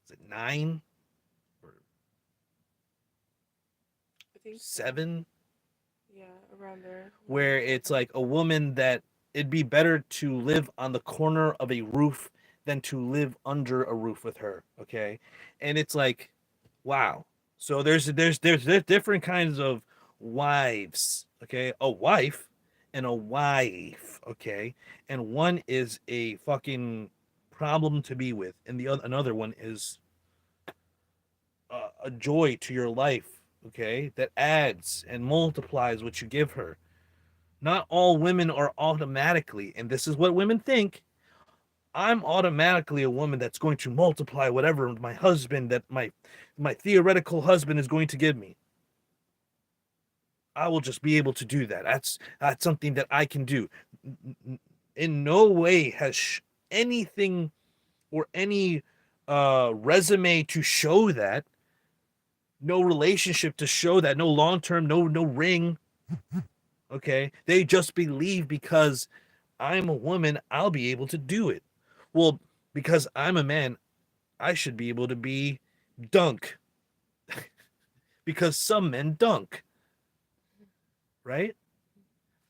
is it 9 or I think so. 7, Yeah, around there. where it's like a woman that it'd be better to live on the corner of a roof than to live under a roof with her. Okay, and it's like, wow. So there's different kinds of wives. Okay, a wife and a wife. Okay, and one is a fucking problem to be with, and the other another one is a joy to your life. Okay, that adds and multiplies what you give her. Not all women are automatically, and this is what women think, I'm automatically a woman that's going to multiply whatever my husband, that my theoretical husband, is going to give me. I will just be able to do that. That's something that I can do. In no way has anything or any resume to show that, no relationship to show that, no long term, no ring. Okay, they just believe because I'm a woman, I'll be able to do it. Well, because I'm a man, I should be able to be dunk because some men dunk, right?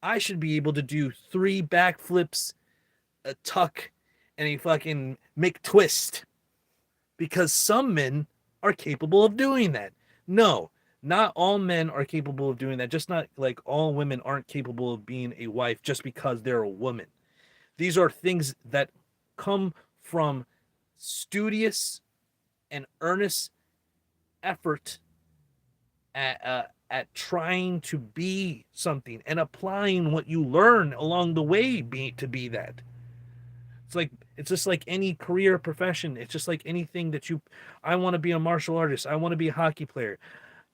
I should be able to do 3 backflips, a tuck, and a fucking McTwist because some men are capable of doing that. No, not all men are capable of doing that. Just not like all women aren't capable of being a wife just because they're a woman. These are things that come from studious and earnest effort at trying to be something and applying what you learn along the way to be that. It's just like any career or profession. It's just like anything that you. I want to be a martial artist. I want to be a hockey player.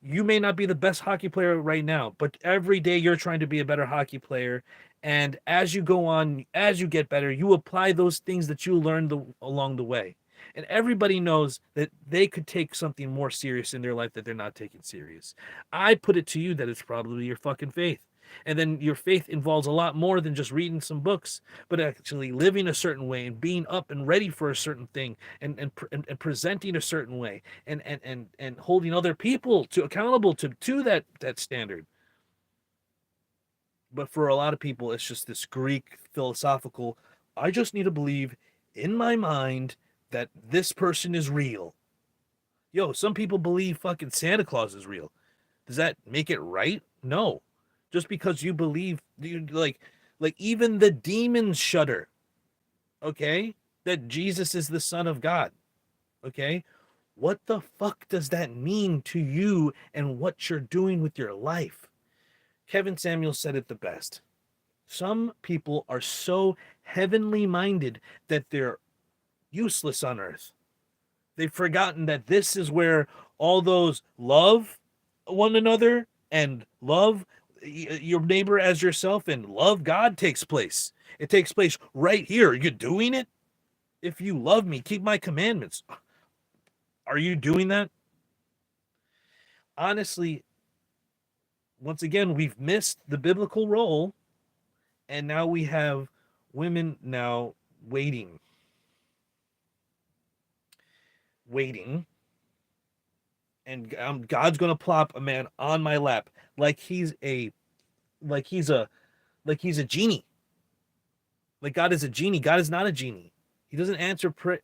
You may not be the best hockey player right now, but every day you're trying to be a better hockey player. And as you go on, as you get better, you apply those things that you learned along the way. And everybody knows that they could take something more serious in their life that they're not taking serious. I put it to you that it's probably your fucking faith. And then your faith involves a lot more than just reading some books, but actually living a certain way and being up and ready for a certain thing, and presenting a certain way, and holding other people to accountable to that standard. But for a lot of people, it's just this Greek philosophical, I just need to believe in my mind that this person is real. Yo, some people believe fucking Santa Claus is real. Does that make it right? No. Just because you believe, you like even the demons shudder. Okay, that Jesus is the Son of God. Okay, what the fuck does that mean to you and what you're doing with your life? Kevin Samuel said it the best. Some people are so heavenly minded that they're useless on earth. They've forgotten that this is where all those love one another and love your neighbor as yourself and love God takes place. It takes place right here. Are you doing it? If you love me, keep my commandments. Are you doing that? Honestly, once again, we've missed the biblical role, and now we have women now waiting, waiting, and God's gonna plop a man on my lap like like he's a he's a genie. Like God is a genie. God is not a genie. He doesn't answer prayer.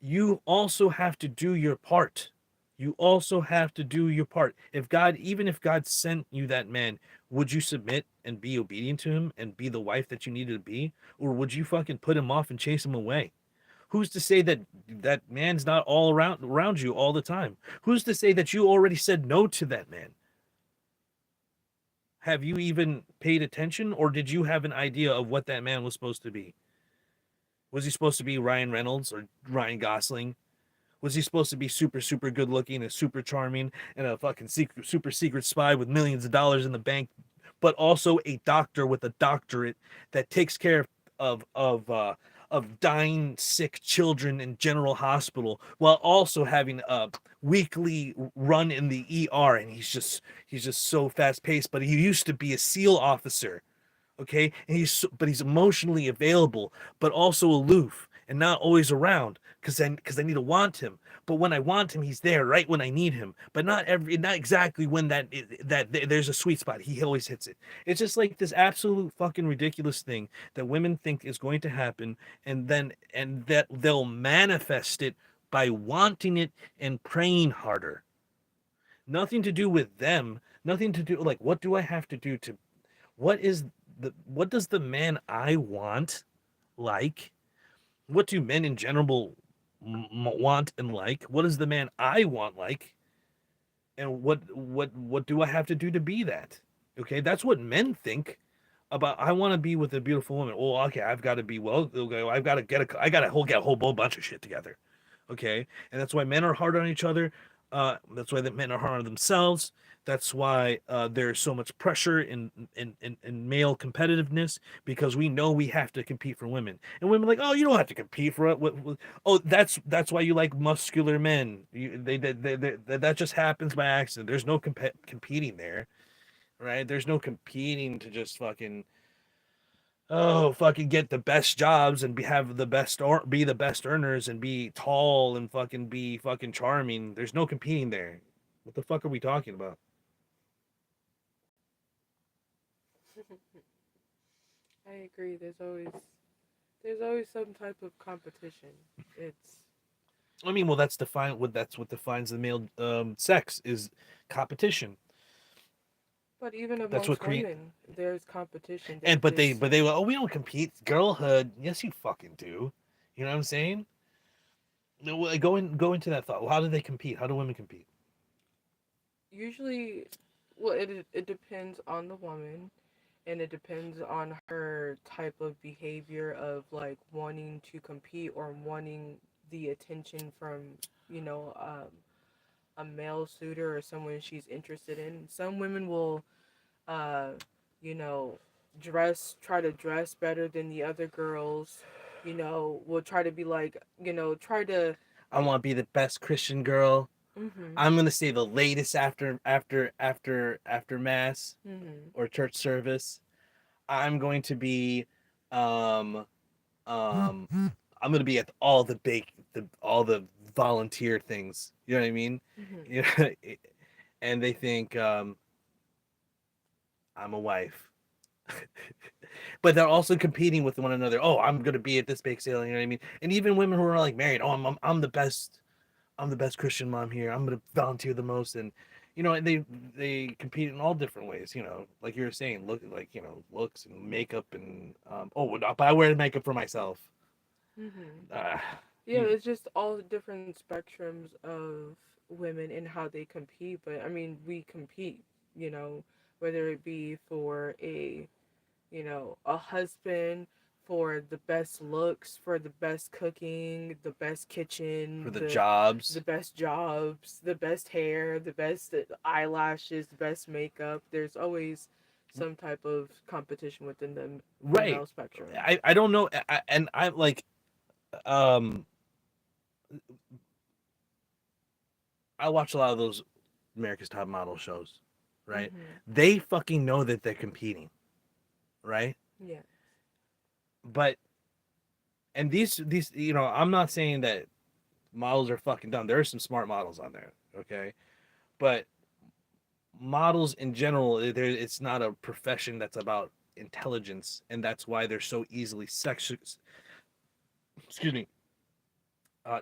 You also have to do your part. You also have to do your part. Even if God sent you that man, would you submit and be obedient to him and be the wife that you needed to be? Or would you fucking put him off and chase him away? Who's to say that that man's not all around you all the time? Who's to say that you already said no to that man? Have you even paid attention, or did you have an idea of what that man was supposed to be? Was he supposed to be Ryan Reynolds or Ryan Gosling? Was he supposed to be super, super good looking and super charming and a fucking super secret spy with millions of dollars in the bank, but also a doctor with a doctorate that takes care of of dying sick children in General Hospital while also having a weekly run in the ER, and he's just so fast paced, but he used to be a SEAL officer, okay, and but he's emotionally available but also aloof and not always around because I need to want him, but when I want him he's there right when I need him, but not exactly when there's a sweet spot he always hits it. It's just like this absolute fucking ridiculous thing that women think is going to happen, and that they'll manifest it by wanting it and praying harder. Nothing to do with them, nothing to do, like, what do I have to do to, what is what does the man I want like? What do men in general want and like? What is the man I want like? And what do I have to do to be that? Okay, that's what men think about. I want to be with a beautiful woman. Oh, okay, I've got to be well. Okay, I got to get a whole bunch of shit together. Okay, and that's why men are hard on each other. That's why the men are hard on themselves. That's why there's so much pressure in male competitiveness, because we know we have to compete for women, and women are like, oh, you don't have to compete for it. Oh, that's why you like muscular men. That just happens by accident. There's no competing there, right? There's no competing to just fucking get the best jobs and have the best, or be the best earners and be tall and fucking be fucking charming. There's no competing there. What the fuck are we talking about? I agree. There's always some type of competition. It's I mean, well, that's what defines the male sex is competition. But even That's what amongst create women, there's competition. They and just but they oh, we don't compete. Girlhood, yes, you fucking do. You know what I'm saying? No, go into that thought. Well, how do they compete? How do women compete? usually, well, it depends on the woman, and it depends on her type of behavior of like wanting to compete or wanting the attention from you know um, a male suitor or someone she's interested in. Some women will, uh, you know, try to dress better than the other girls. Will try to be like, try to I like, want to be the best Christian girl. mm-hmm, I'm gonna stay the latest after mass mm-hmm, or church service. I'm going to be, um, um, I'm gonna be at all the volunteer things. You know what I mean? mm-hmm. You know, and they think I'm a wife, but they're also competing with one another. Oh, I'm gonna be at this bake sale. You know what I mean? And even women who are like married. Oh, I'm the best. I'm the best Christian mom here. I'm gonna volunteer the most, and they compete in all different ways. Like you were saying, looks and makeup, and but I wear makeup for myself. Mm-hmm. Uh, Yeah, you, it's just all the different spectrums of women and how they compete. But I mean, we compete, whether it be for a husband, for the best looks, for the best cooking, the best for kitchen, the the jobs, best jobs, the best hair, the best eyelashes, the best makeup. There's always some type of competition within the right? male spectrum. I don't know, and I like um I watch a lot of those America's Top Model shows, right? Mhm. They fucking know that they're competing, right? Yeah. But and these I'm not saying that models are fucking dumb. There are some smart models on there, okay? But models in general, it's not a profession that's about intelligence, and that's why they're so easily excuse me,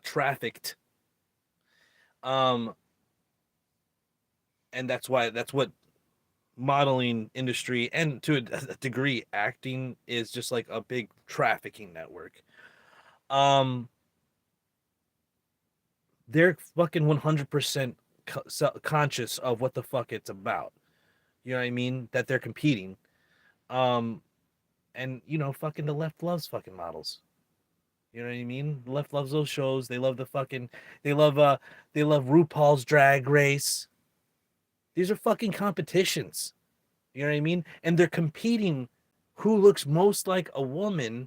trafficked. Um, and that's what modeling industry, and to a degree acting, is just like a big trafficking network. Um, they're fucking 100% conscious of what the fuck it's about. You know what I mean? That they're competing. Um, and fucking the left loves fucking models. You know what I mean? The left loves those shows. They love they love they love RuPaul's Drag Race. These are fucking competitions. You know what I mean? And they're competing who looks most like a woman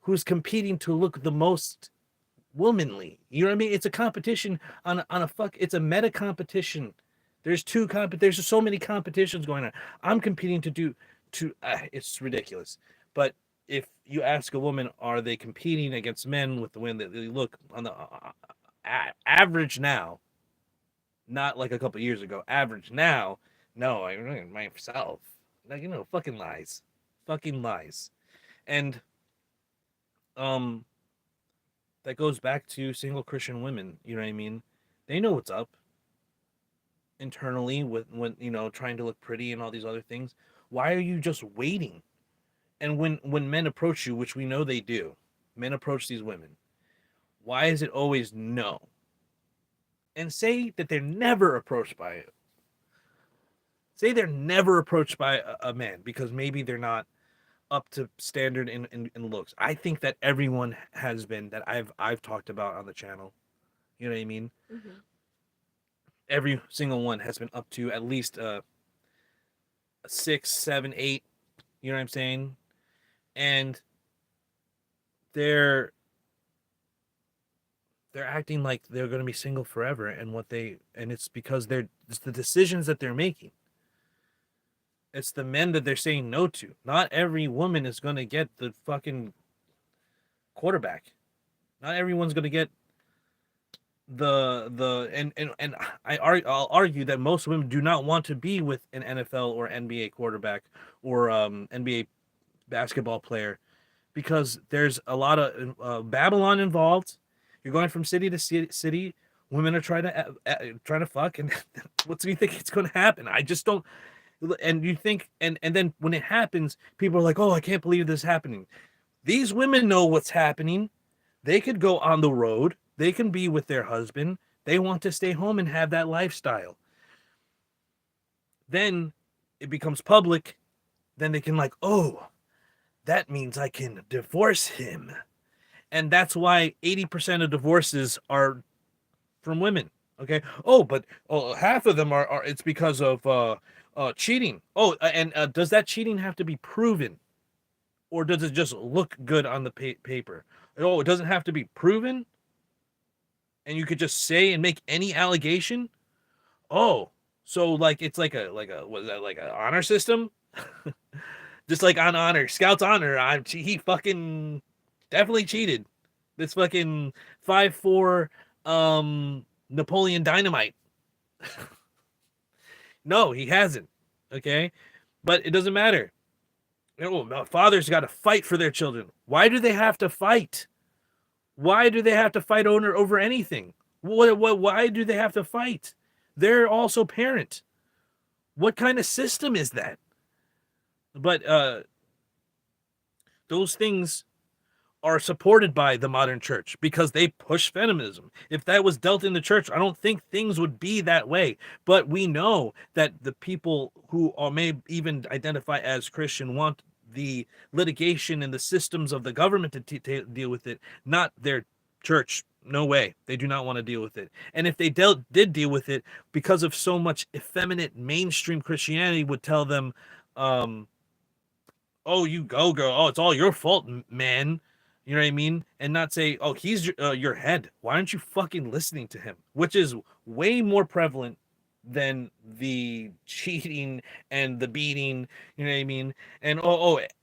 who's competing to look the most womanly. You know what I mean? It's a competition on a fuck. It's a meta competition. There's so many competitions going on. I'm competing to do to. It's ridiculous. But if you ask a woman, are they competing against men with the way that they look on the average now? Not like a couple years ago. Average now, no. I myself, like fucking lies, fucking lies, and um that goes back to single Christian women. You know what I mean? They know what's up internally with when trying to look pretty and all these other things. Why are you just waiting? And when men approach you, which we know they do, men approach these women. Why is it always no? And say that they're never approached by it. Say they're never approached by a man because maybe they're not up to standard in looks. I think that everyone has been that I've talked about on the channel. You know what I mean? Mm-hmm. Every single one has been up to at least a 6, 7, 8. You know what I'm saying? And they're they're acting like they're going to be single forever, and it's because it's the decisions that they're making. It's the men that they're saying no to. Not every woman is going to get the fucking quarterback. Not everyone's going to get the and I'll argue that most women do not want to be with an NFL or NBA quarterback or NBA basketball player because there's a lot of Babylon involved. You're going from city to city. Women are trying to fuck, and what do you think it's going to happen? I just don't. And you think, and then when it happens, people are like, "Oh, I can't believe this is happening." These women know what's happening. They could go on the road. They can be with their husband. They want to stay home and have that lifestyle. Then it becomes public. Then they can like, oh, that means I can divorce him. And that's why 80% of divorces are from women. Okay. Oh, but half of them are it's because of cheating. Oh, and does that cheating have to be proven? Or does it just look good on the paper? Oh, it doesn't have to be proven? And you could just say and make any allegation? Oh, so like it's like a what is that, like an honor system? Just like on honor, Scouts honor. He fucking definitely cheated. This fucking 5'4" Napoleon Dynamite. No, he hasn't. Okay, but it doesn't matter. Fathers got to fight for their children. Why do they have to fight? Why do they have to fight over anything? Why do they have to fight? They're also parent. What kind of system is that? But those things are supported by the modern church because they push feminism. If that was dealt in the church, I don't think things would be that way. But we know that the people who may even identify as Christian want the litigation and the systems of the government to deal with it, not their church. No way. They do not want to deal with it. And if they did deal with it, because of so much effeminate mainstream Christianity would tell them, oh, you go, girl. Oh, it's all your fault, man. You know what I mean? And not say, oh, he's your head. Why aren't you fucking listening to him? Which is way more prevalent than the cheating and the beating. You know what I mean? And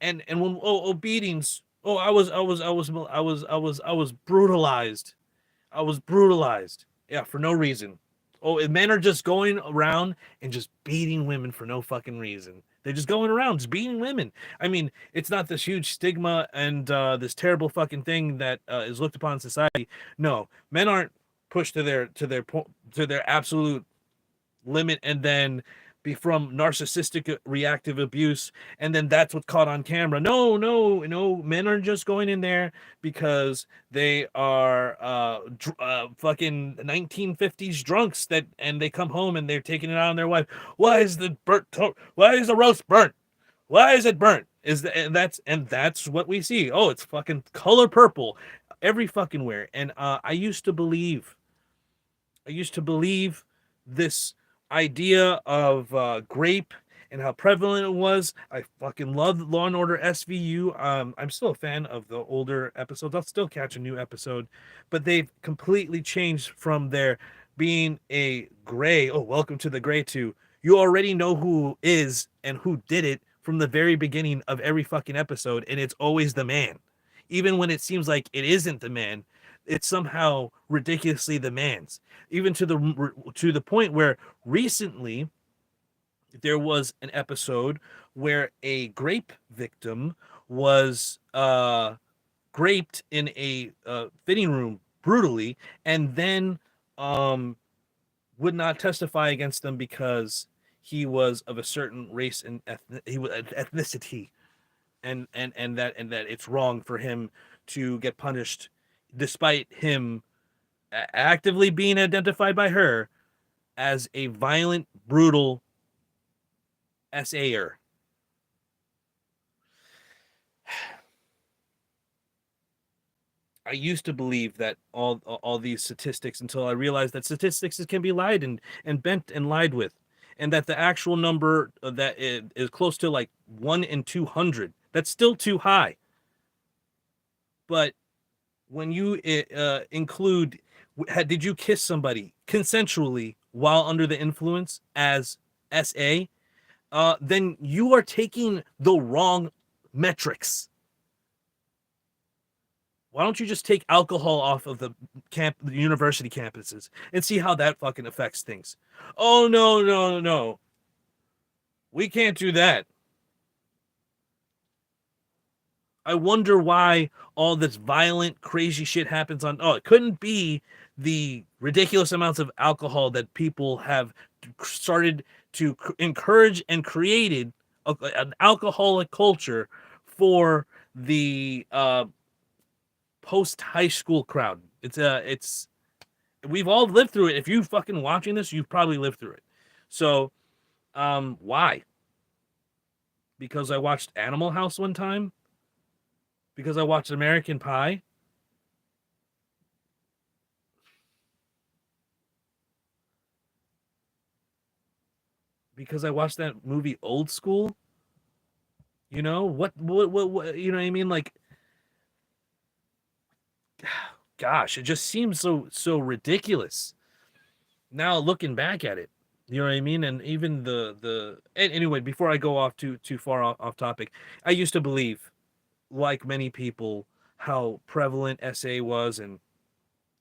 and when beatings. Oh, I was brutalized. I was brutalized. Yeah, for no reason. Oh, and men are just going around and just beating women for no fucking reason. They're just going around just beating women. I mean, it's not this huge stigma and this terrible fucking thing that is looked upon in society. No, men aren't pushed to their absolute limit and then be from narcissistic reactive abuse and then that's what's caught on camera. No, men are just going in there because they are fucking 1950s drunks that and they come home and they're taking it out on their wife. Why is the roast burnt? Why is it burnt? And that's what we see. Oh, it's fucking color purple every fucking where. And I used to believe this idea of grape and how prevalent it was. I fucking love Law and Order SVU. I'm still a fan of the older episodes. I'll still catch a new episode, but they've completely changed from their being a gray. Oh, welcome to the gray. To you already know who is and who did it from the very beginning of every fucking episode, and it's always the man, even when it seems like it isn't the man. It's somehow ridiculously the man's, even to the point where recently there was an episode where a grape victim was graped in a fitting room brutally, and then um, would not testify against them because he was of a certain race and he was ethnicity, and that it's wrong for him to get punished despite him actively being identified by her as a violent, brutal SAer. I used to believe that all these statistics until I realized that statistics can be lied and bent and lied with, and that the actual number that is close to like 1 in 200. That's still too high. But when you include, did you kiss somebody consensually while under the influence as SA? Then you are taking the wrong metrics. Why don't you just take alcohol off of the university campuses and see how that fucking affects things? Oh no, no, no. We can't do that. I wonder why all this violent, crazy shit happens on. Oh, it couldn't be the ridiculous amounts of alcohol that people have started to encourage and created an alcoholic culture for the post high school crowd. It's we've all lived through it. If you fucking watching this, you've probably lived through it. So, why? Because I watched Animal House one time. Because I watched American Pie. Because I watched that movie Old School. You know what? You know what I mean? Like, gosh, it just seems so ridiculous. Now looking back at it, you know what I mean? And even anyway, before I go off too far off topic, I used to believe, like many people, how prevalent SA was, and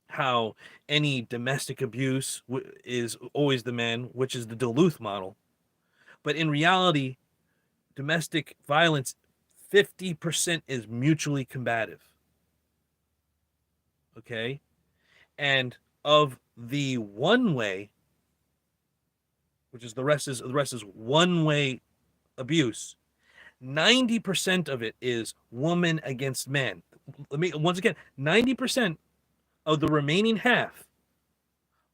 how any domestic abuse is always the man, which is the Duluth model. But in reality, domestic violence, 50% is mutually combative. Okay? And of the one way, which is the rest is one way abuse, 90% of it is woman against man. Let me once again, 90% of the remaining half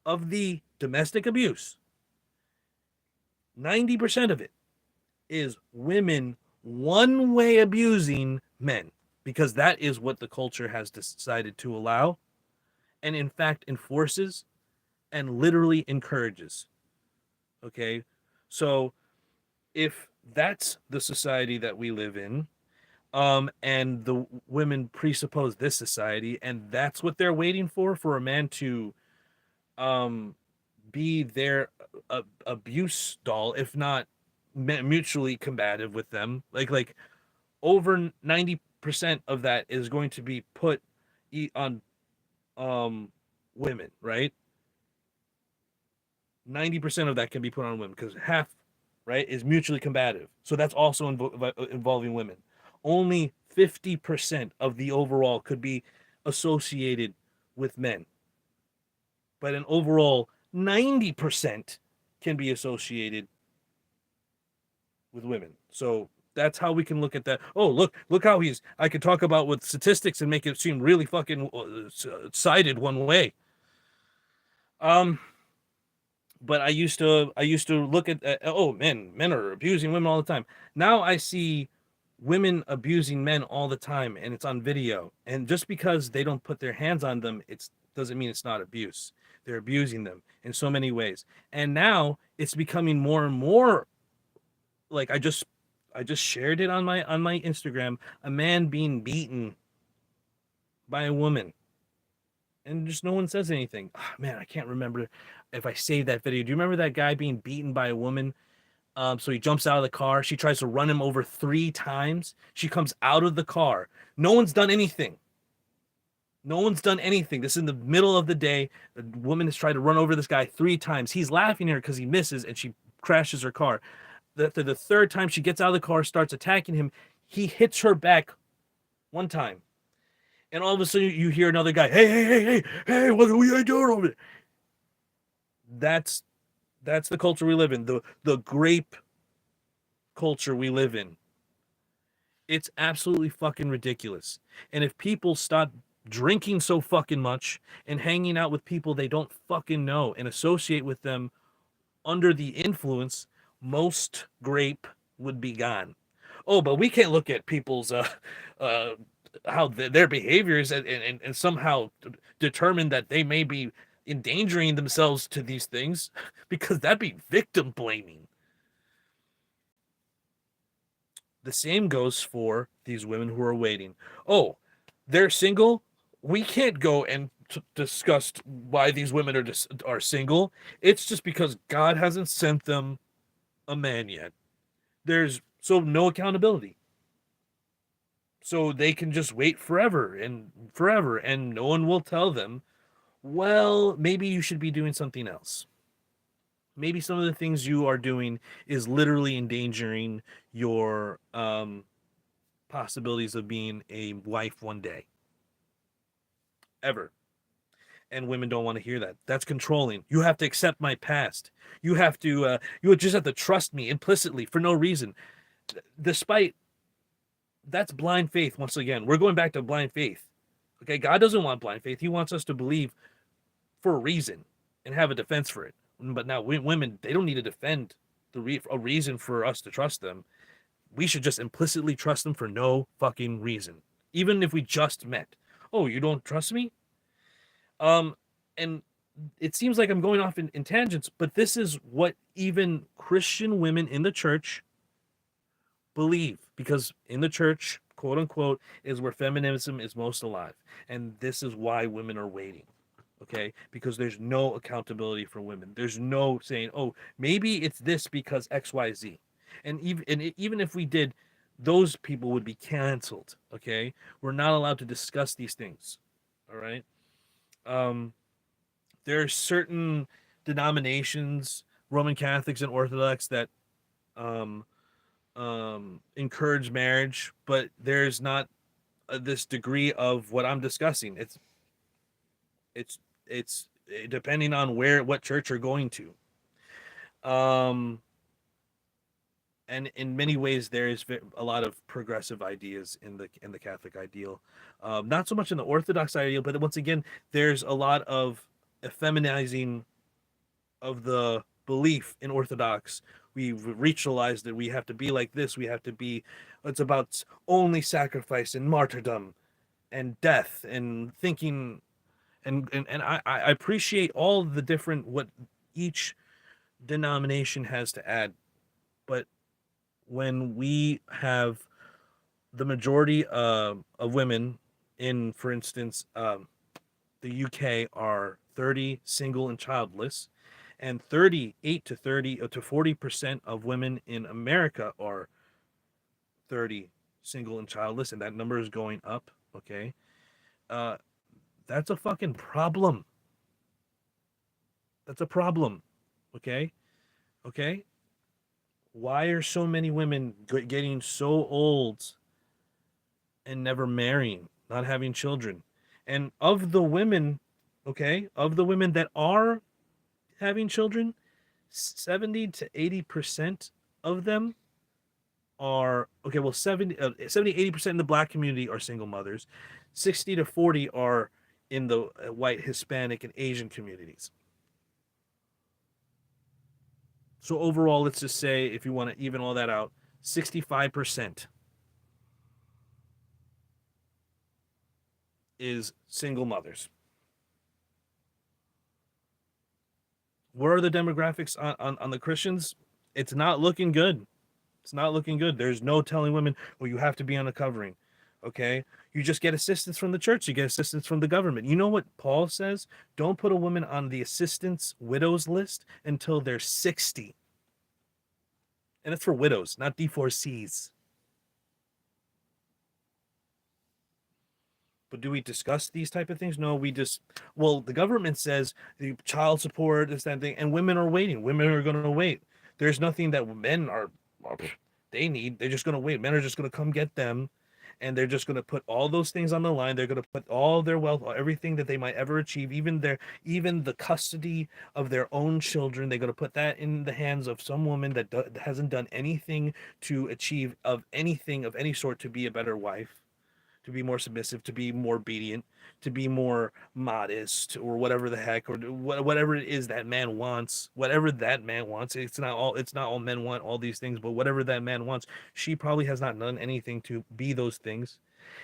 of the domestic abuse, 90% of it is women one way abusing men, because that is what the culture has decided to allow, and in fact enforces and literally encourages. Okay? So if that's the society that we live in, and the women presuppose this society, and that's what they're waiting for a man to um be their abuse doll, if not mutually combative with them. Like over 90% of that is going to be put on um women, right? 90% of that can be put on women because half, right, is mutually combative. So that's also involving women. Only 50% of the overall could be associated with men. But an overall 90% can be associated with women. So that's how we can look at that. Oh, look how I could talk about with statistics and make it seem really fucking sided one way. Um, but I used to look at oh, men are abusing women all the time. Now I see women abusing men all the time, and it's on video. And just because they don't put their hands on them, it doesn't mean it's not abuse. They're abusing them in so many ways. And now it's becoming more and more like I just shared it on my Instagram, a man being beaten by a woman, and just no one says anything. Oh, man, I can't remember if I saved that video. Do you remember that guy being beaten by a woman? So he jumps out of the car. She tries to run him over 3 times. She comes out of the car. No one's done anything. No one's done anything. This is in the middle of the day. The woman has tried to run over this guy 3 times. He's laughing at her because he misses and she crashes her car. The third time she gets out of the car, starts attacking him, he hits her back 1 time. And all of a sudden you hear another guy, hey, what are you doing over there? That's the culture we live in. The grape culture we live in. It's absolutely fucking ridiculous. And if people stop drinking so fucking much and hanging out with people they don't fucking know and associate with them under the influence, most grape would be gone. Oh, but we can't look at people's uh how their behaviors and somehow determine that they may be endangering themselves to these things because that'd be victim blaming. The same goes for these women who are waiting. Oh, they're single. We can't go and discuss why these women are single. It's just because God hasn't sent them a man yet. There's so no accountability. So they can just wait forever and forever, and no one will tell them, well, maybe you should be doing something else. Maybe some of the things you are doing is literally endangering your possibilities of being a wife one day. Ever. And women don't want to hear that. That's controlling. You have to accept my past. You just have to trust me implicitly for no reason. Despite that's blind faith. Once again, we're going back to blind faith. Okay, God doesn't want blind faith. He wants us to believe for a reason and have a defense for it. But now women, they don't need to defend a reason for us to trust them. We should just implicitly trust them for no fucking reason, even if we just met. Oh, you don't trust me? And it seems like I'm going off in tangents, but this is what even Christian women in the church believe, because in the church, quote unquote, is where feminism is most alive. And this is why women are waiting. Okay, because there's no accountability for women. There's no saying, oh, maybe it's this because XYZ. And even if we did, those people would be canceled. Okay, we're not allowed to discuss these things. All right. There are certain denominations, Roman Catholics and Orthodox, that um, encourage marriage, but there's not this degree of what I'm discussing. It's it's depending on what church you're going to. Um, and in many ways, there is a lot of progressive ideas in the Catholic ideal, not so much in the Orthodox ideal, but once again, there's a lot of effeminizing of the belief in Orthodox. We've ritualized that we have to be like this. We have to be. It's about only sacrifice and martyrdom, and death, and thinking. And I appreciate all the different what each denomination has to add, but when we have the majority of women in, for instance, the UK are 30 single and childless, and 38 to 30 to 40% of women in America are 30 single and childless, and that number is going up. Okay, uh, that's a fucking problem. That's a problem. Okay, okay. Why are so many women getting so old and never marrying, not having children? And of the women, okay, of the women that are having children, 70 to 80% of them are okay. Well, 80% in the black community are single mothers, 60 to 40 are in the white, Hispanic, and Asian communities. So overall, let's just say, if you want to even all that out, 65% is single mothers. What are the demographics on the Christians? It's not looking good. It's not looking good. There's no telling women, well, you have to be on a covering. Okay? You just get assistance from the church, you get assistance from the government. You know what Paul says? Don't put a woman on the assistance widows list until they're 60. And it's for widows, not divorcees. But do we discuss these type of things? No, we just, well, the government says the child support, this, that thing, and women are waiting. Women are going to wait. There's nothing that men are they need. They're just going to wait. Men are just going to come get them, and they're just going to put all those things on the line. They're going to put all their wealth, everything that they might ever achieve, even the custody of their own children. They're going to put that in the hands of some woman that hasn't done anything to achieve of anything of any sort to be a better wife, to be more submissive, to be more obedient, to be more modest, or whatever the heck, or whatever it is that man wants, whatever that man wants. It's not all men want all these things, but whatever that man wants, she probably has not done anything to be those things.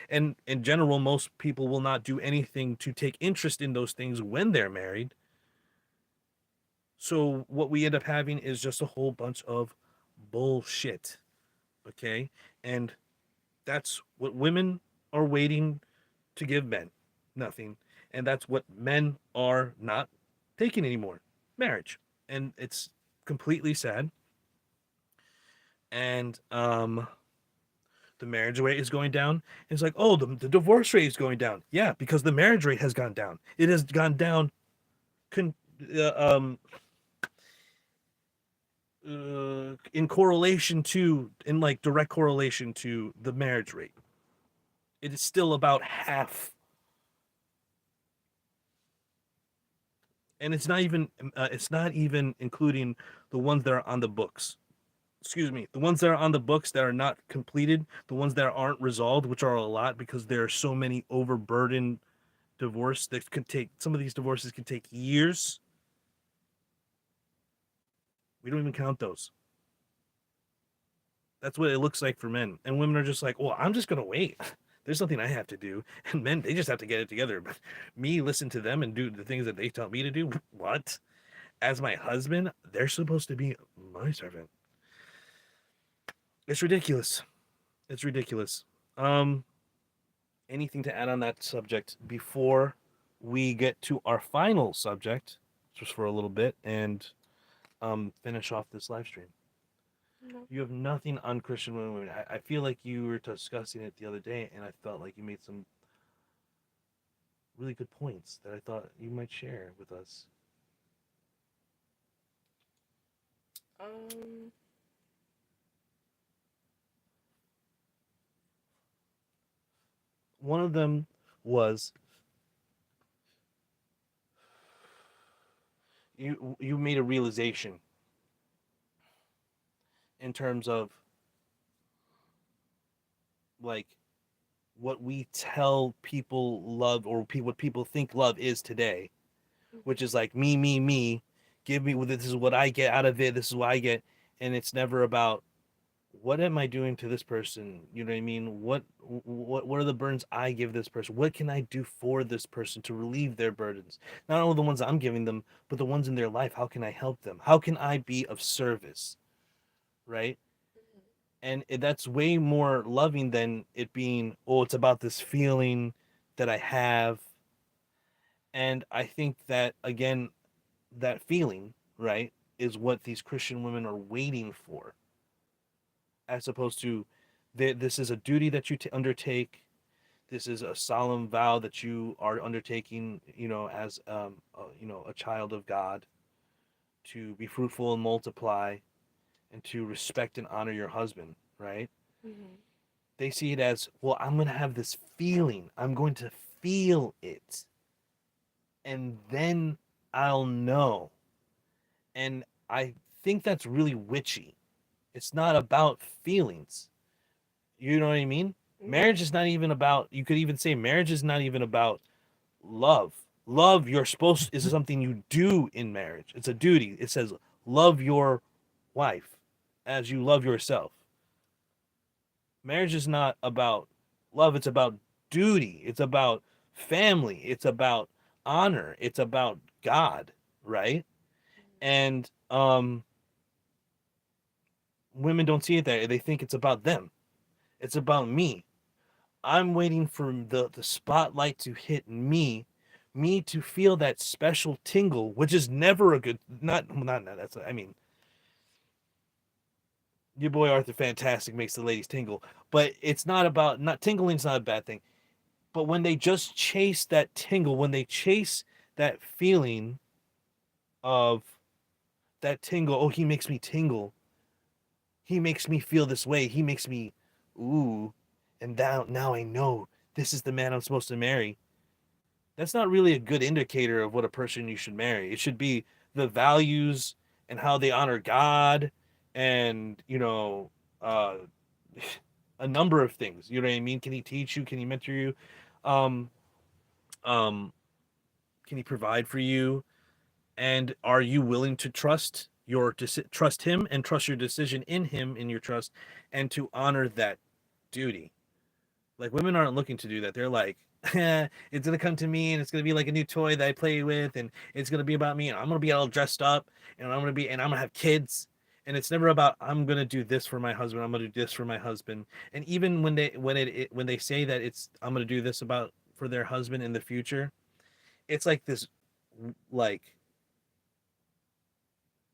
And in general, most people will not do anything to take interest in those things when they're married. So what we end up having is just a whole bunch of bullshit. Okay? And that's what women are waiting to give men. Nothing. And that's what men are not taking anymore. Marriage. And it's completely sad. And the marriage rate is going down. It's like, oh, the divorce rate is going down. Yeah, because the marriage rate has gone down. It has gone down con- uh, um in correlation to, in like direct correlation to the marriage rate. It is still about half. And it's not even including the ones that are on the books. Excuse me, the ones that are on the books that are not completed, the ones that aren't resolved, which are a lot because there are so many overburdened divorce that could take, some of these divorces can take years. We don't even count those. That's what it looks like for men. And women are just like, well, I'm just gonna wait. There's nothing I have to do. And men, they just have to get it together. But me, listen to them and do the things that they tell me to do. What? As my husband, they're supposed to be my servant. It's ridiculous. It's ridiculous. Um, Anything to add on that subject before we get to our final subject, just for a little bit, and finish off this live stream? No. You have nothing on Christian women. I feel like you were discussing it the other day, and I felt like you made some really good points that I thought you might share with us. Um, One of them was you made a realization in terms of like what we tell people love, or what people think love is today, which is like me, give me, this is what I get out of it, this is what I get. And it's never about what am I doing to this person, you know what I mean, what are the burdens I give this person, what can I do for this person to relieve their burdens, not only the ones I'm giving them, but the ones in their life. How can I help them, how can I be of service, right? And that's way more loving than it being, oh, it's about this feeling that I have. And I think that, again, that feeling, right, is what these Christian women are waiting for, as opposed to, this is a duty that you undertake. This is a solemn vow that you are undertaking, as a child of God, to be fruitful and multiply, and to respect and honor your husband, right? mm-hmm. They see it as, well, I'm going to have this feeling. I'm going to feel it. And then I'll know. And I think that's really witchy. It's not about feelings. You know what I mean? Yeah. Marriage is not even about, you could even say marriage is not even about love. Love, you're supposed, is something you do in marriage. It's a duty. It says, love your wife as you love yourself. Marriage is not about love, it's about duty, it's about family, it's about honor, it's about God, right? And women don't see it that way. They think it's about them. It's about me. I'm waiting for the spotlight to hit me to feel that special tingle, which is never a good not that's I mean, your boy Arthur Fantastic makes the ladies tingle, but it's not about not tingling's not a bad thing. But when they just chase that tingle, when they chase that feeling of that tingle, oh, he makes me tingle. He makes me feel this way. He makes me ooh, and now I know this is the man I'm supposed to marry. That's not really a good indicator of what a person you should marry. It should be the values and how they honor God and, uh, a number of things. You know what I mean? Can he teach you? Can he mentor you? Um, um, can he provide for you? And are you willing to trust him and trust your decision in him in your trust and to honor that duty? Like women aren't looking to do that. They're like, it's gonna come to me and it's gonna be like a new toy that I play with and it's gonna be about me and I'm gonna be all dressed up and I'm gonna have kids. And it's never about I'm gonna do this for my husband. I'm gonna do this for my husband. And even when they say that it's I'm gonna do this about for their husband in the future, it's like this like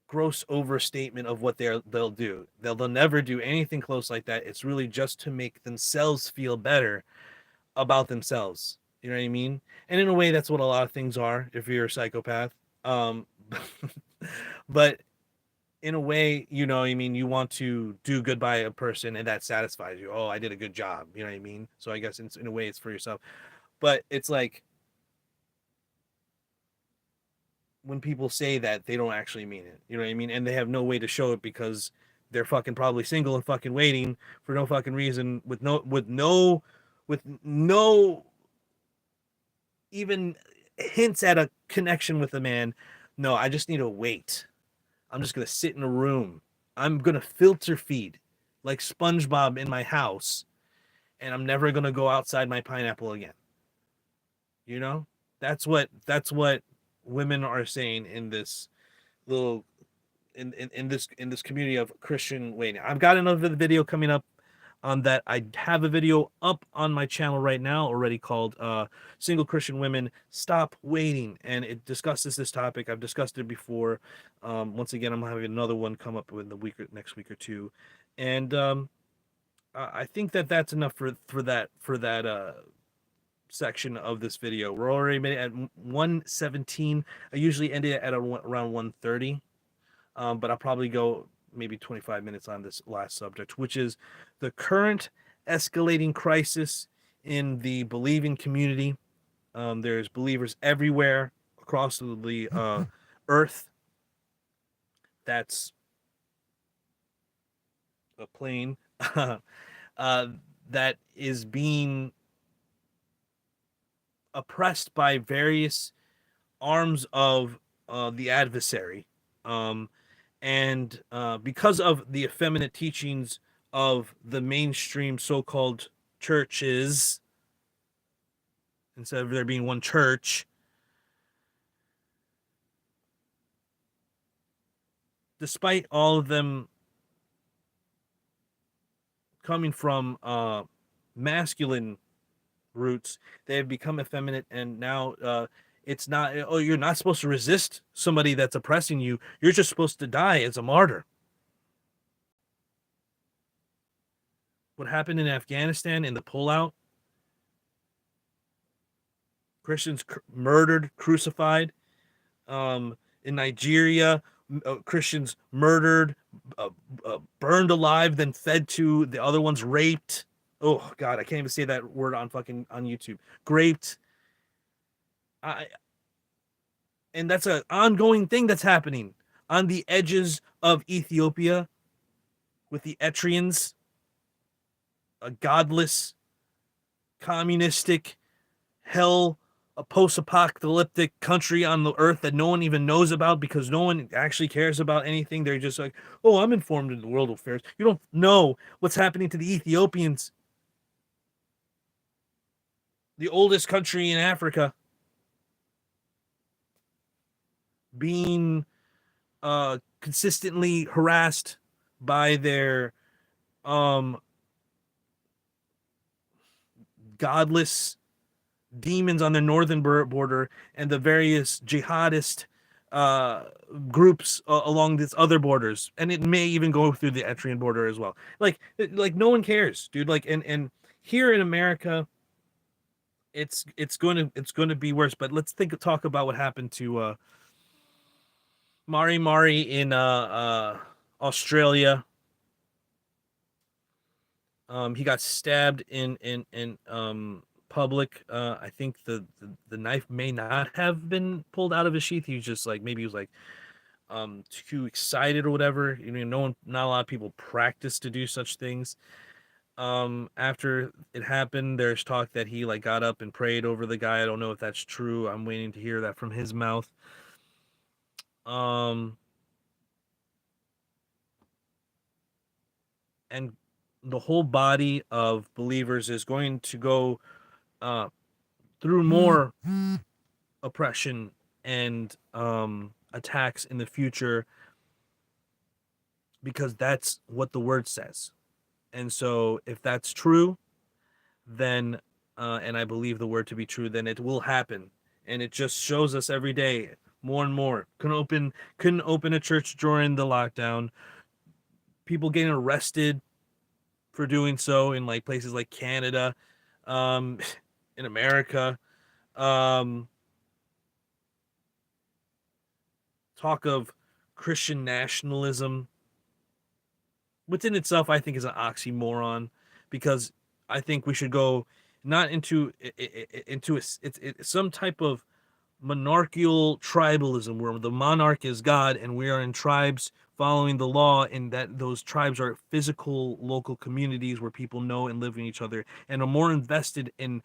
gross overstatement of what they'll do. They'll never do anything close like that. It's really just to make themselves feel better about themselves. You know what I mean? And in a way, that's what a lot of things are if you're a psychopath. Um, but in a way, you know what I mean? You want to do good by a person and that satisfies you. Oh, I did a good job. You know what I mean? So I guess in a way, it's for yourself. But it's like when people say that, they don't actually mean it. You know what I mean? And they have no way to show it because they're fucking probably single and fucking waiting for no fucking reason with no even hints at a connection with a man. No, I just need to wait. I'm just gonna sit in a room. I'm gonna filter feed like SpongeBob in my house, and I'm never gonna go outside my pineapple again. You know, that's what women are saying in this little in this community of Christian waiting. I've got another video coming up on that. I have a video up on my channel right now already called Single Christian Women Stop Waiting, and it discusses this topic. I've discussed it before. Once again, I'm having another one come up in the next week or two, and I think that that's enough for that section of this video. We're already made it at 117. I usually end it at around 130. But I'll probably go maybe 25 minutes on this last subject, which is the current escalating crisis in the believing community. There's believers everywhere across the earth. That's a plane uh, that is being oppressed by various arms of the adversary. Um, and because of the effeminate teachings of the mainstream so-called churches, instead of there being one church, despite all of them coming from masculine roots, they have become effeminate, and now it's not, oh, you're not supposed to resist somebody that's oppressing you. You're just supposed to die as a martyr. What happened in Afghanistan in the pullout? Christians murdered, crucified. In Nigeria, Christians murdered, burned alive, then fed to the other ones, raped. Oh God, I can't even say that word on YouTube. Raped. I and that's an ongoing thing that's happening on the edges of Ethiopia with the Etrians, a godless, communistic, hell, a post-apocalyptic country on the earth that no one even knows about because no one actually cares about anything. They're just like, oh, I'm informed in the world affairs. You don't know what's happening to the Ethiopians, the oldest country in Africa, being consistently harassed by their um godless demons on the northern border and the various jihadist uh groups along these other borders, and it may even go through the Etrian border as well. Like no one cares, dude. Like and here in America, it's going to be worse. But let's talk about what happened to Mari Mari in Australia. He got stabbed in public. I think the knife may not have been pulled out of his sheath. He was just like, maybe he was like too excited or whatever. You know, not a lot of people practice to do such things. After it happened, there's talk that he like got up and prayed over the guy. I don't know if that's true. I'm waiting to hear that from his mouth. Um and the whole body of believers is going to go uh through more oppression and attacks in the future, because that's what the word says. And so if that's true, then and I believe the word to be true, then it will happen. And it just shows us every day more and more. Couldn't open a church during the lockdown. People getting arrested for doing so in like places like Canada, um, in America. Um, Talk of Christian nationalism within itself, I think, is an oxymoron, because I think we should go not into it's some type of monarchical tribalism where the monarch is God and we are in tribes following the law, and that those tribes are physical local communities where people know and live in each other and are more invested in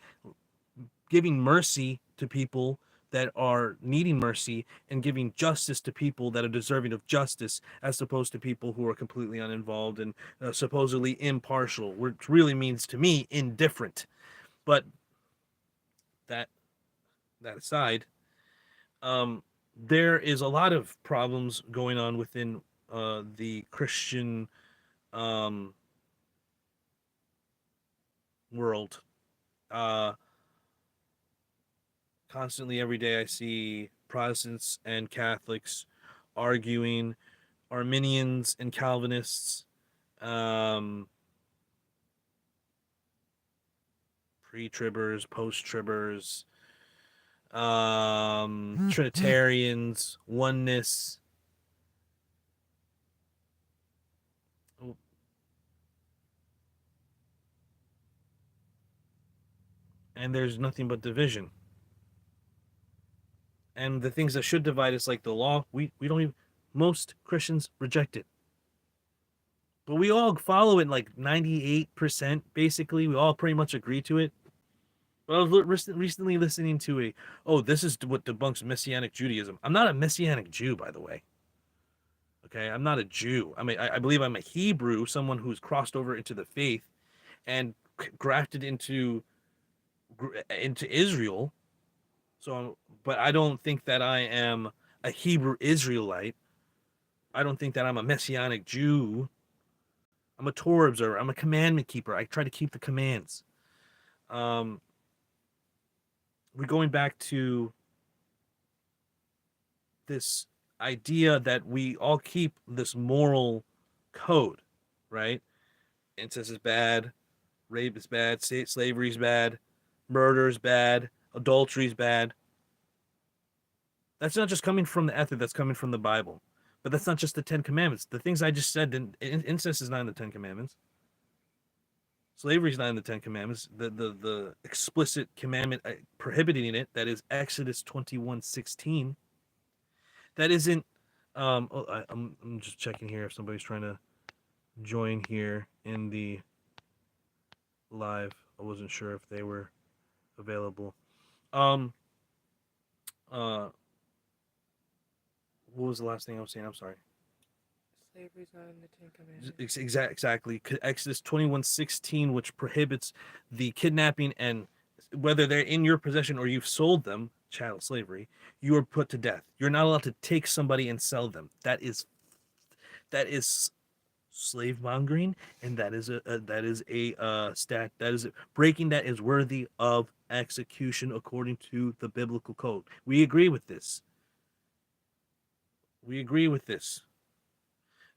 giving mercy to people that are needing mercy and giving justice to people that are deserving of justice, as opposed to people who are completely uninvolved and supposedly impartial, which really means to me indifferent. But that that aside, um, there is a lot of problems going on within the Christian um, world. Uh, Constantly, every day, I see Protestants and Catholics arguing, Arminians and Calvinists, um, pre-tribbers, post-tribbers, Trinitarians, oneness. And there's nothing but division. And the things that should divide us, like the law, we don't even, most Christians reject it. But we all follow it like 98%, basically. We all pretty much agree to it. But I was recently listening to this is what debunks Messianic Judaism. I'm not a Messianic Jew, by the way. Okay, I'm not a Jew. I believe I'm a Hebrew, someone who's crossed over into the faith and grafted into Israel. So, but I don't think that I am a Hebrew Israelite. I don't think that I'm a Messianic Jew. I'm a Torah observer. I'm a commandment keeper. I try to keep the commands. Um, we're going back to this idea that we all keep this moral code, right? Incest is bad, rape is bad, slavery is bad, murder is bad, adultery is bad. That's not just coming from the ethic, that's coming from the Bible. But that's not just the Ten Commandments. The things I just said, incest is not in the Ten Commandments. Slavery is not in the Ten Commandments. The explicit commandment prohibiting it, that is Exodus 21:16. That isn't. I'm just checking here if somebody's trying to join here in the live. I wasn't sure if they were available. Um. What was the last thing I was saying? I'm sorry. Slavery's not in the Ten Commandments. Exactly. Exodus 21:16, which prohibits the kidnapping, and whether they're in your possession or you've sold them, chattel slavery, you are put to death. You're not allowed to take somebody and sell them. That is slave mongering, and that is a stat that is breaking that is worthy of execution according to the biblical code. We agree with this. We agree with this.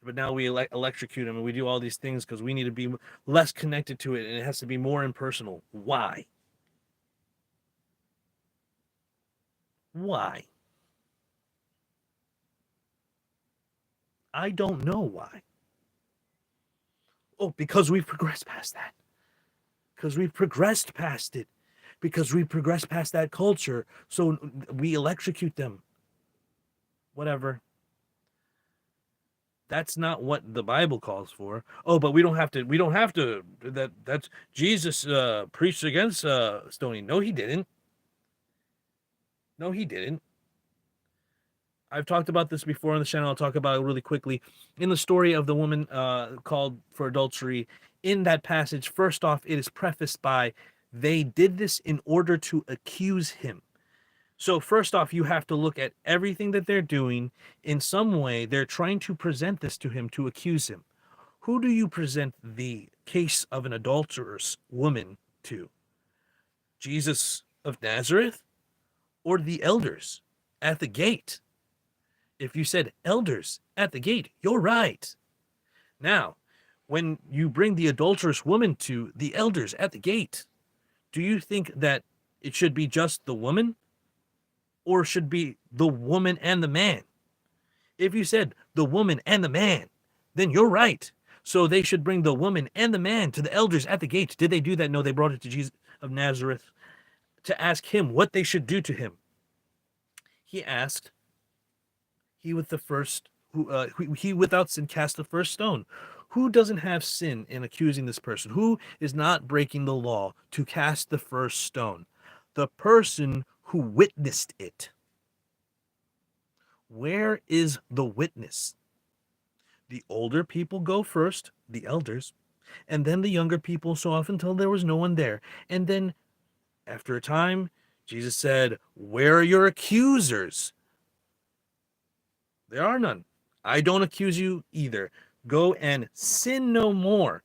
But now we electrocute him and we do all these things because we need to be less connected to it and it has to be more impersonal. Why? Why? I don't know why. Oh, because we've progressed past that. Because we've progressed past it. Because we progressed past that culture. So we electrocute them. Whatever. That's not what the Bible calls for. Oh, but we don't have to. We don't have to. That's Jesus preached against stoning. No, he didn't. No, he didn't. I've talked about this before on the channel. I'll talk about it really quickly. In the story of the woman called for adultery, in that passage, first off, it is prefaced by they did this in order to accuse him. So first off, you have to look at everything that they're doing. In some way, they're trying to present this to him to accuse him. Who do you present the case of an adulterous woman to? Jesus of Nazareth or the elders at the gate? If you said elders at the gate, you're right. Now, when you bring the adulterous woman to the elders at the gate, do you think that it should be just the woman or should be the woman and the man? If you said the woman and the man, then you're right. So they should bring the woman and the man to the elders at the gate. Did they do that? No, they brought it to Jesus of Nazareth to ask him what they should do to him. He asked, he with the first, he without sin cast the first stone. Who doesn't have sin in accusing this person? Who is not breaking the law to cast the first stone? The person who witnessed it. Where is the witness? The older people go first, the elders, and then the younger people, so often until there was no one there. And then, after a time, Jesus said, where are your accusers? There are none. I don't accuse you either. Go and sin no more.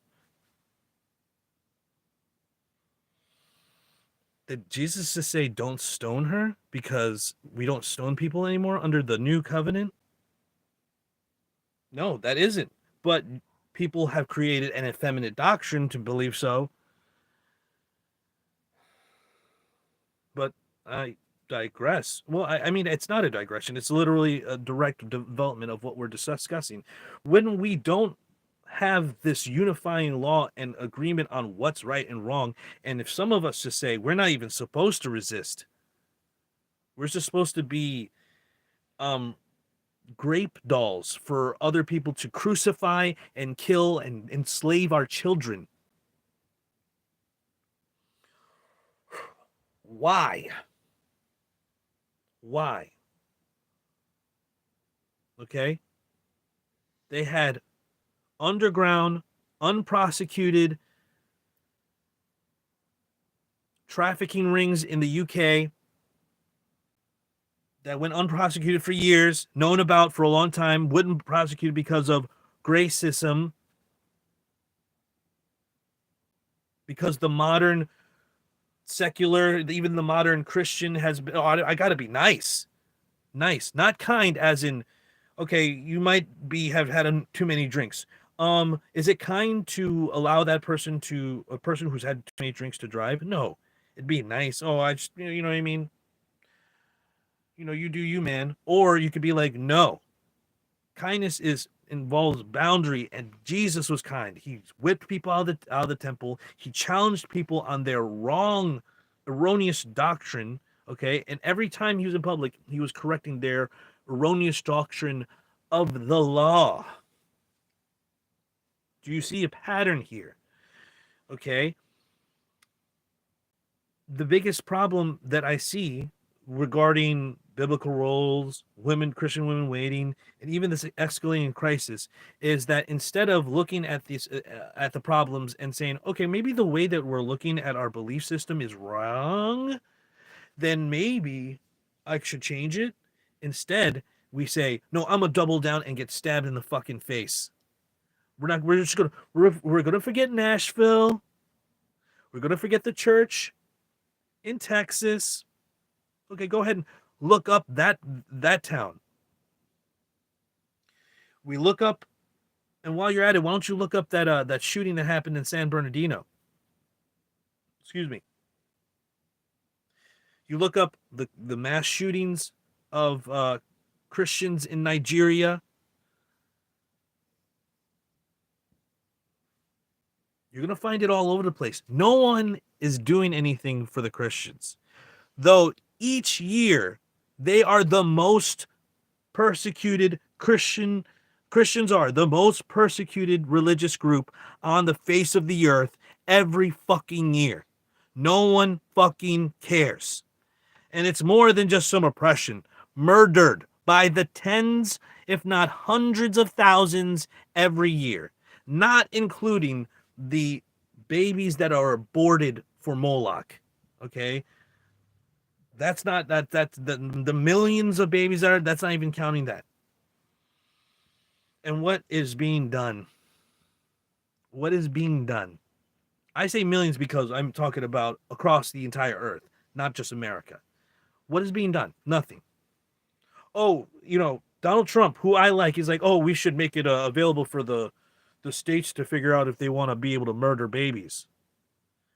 Did Jesus just say, don't stone her because we don't stone people anymore under the new covenant? No, that isn't. But people have created an effeminate doctrine to believe so. But I digress. Well, I mean, it's not a digression. It's literally a direct development of what we're discussing. When we don't have this unifying law and agreement on what's right and wrong, and if some of us just say we're not even supposed to resist, we're just supposed to be grape dolls for other people to crucify and kill and enslave our children. Why? Why? Okay? They had underground, unprosecuted trafficking rings in the UK that went unprosecuted for years, known about for a long time, wouldn't prosecute because of gracism, because the modern secular, even the modern Christian has been, oh, I got to be nice. Nice, not kind as in, okay, you might be have had too many drinks. Is it kind to allow that person to a person who's had too many drinks to drive? No, it'd be nice. Oh, I just, you know what I mean? You know, you do you, man. Or you could be like, no, kindness is involves boundary, and Jesus was kind. He whipped people out of the temple. He challenged people on their wrong, erroneous doctrine. Okay, and every time he was in public, he was correcting their erroneous doctrine of the law. Do you see a pattern here? Okay. The biggest problem that I see regarding biblical roles, women, Christian women waiting, and even this escalating crisis is that instead of looking at these at the problems and saying, okay, maybe the way that we're looking at our belief system is wrong, then maybe I should change it. Instead, we say, no, I'm gonna double down and get stabbed in the fucking face. We're just gonna we're gonna forget Nashville. We're gonna forget the church in Texas. Okay, go ahead and look up that town. We look up, and while you're at it, why don't you look up that shooting that happened in San Bernardino? Excuse me. You look up the mass shootings of Christians in Nigeria. You're gonna find it all over the place. No one is doing anything for the Christians, though. Each year, they are the most persecuted Christians are the most persecuted religious group on the face of the earth every fucking year. No one fucking cares. And it's more than just some oppression. Murdered by the tens, if not hundreds of thousands every year, not including the babies that are aborted for Moloch. Okay? That's the millions of babies that are, that's not even counting that. And what is being done? What is being done? I say millions because I'm talking about across the entire earth, not just America. What is being done? Nothing. Oh, Donald Trump, who I like, is like, oh, we should make it available for the states to figure out if they want to be able to murder babies.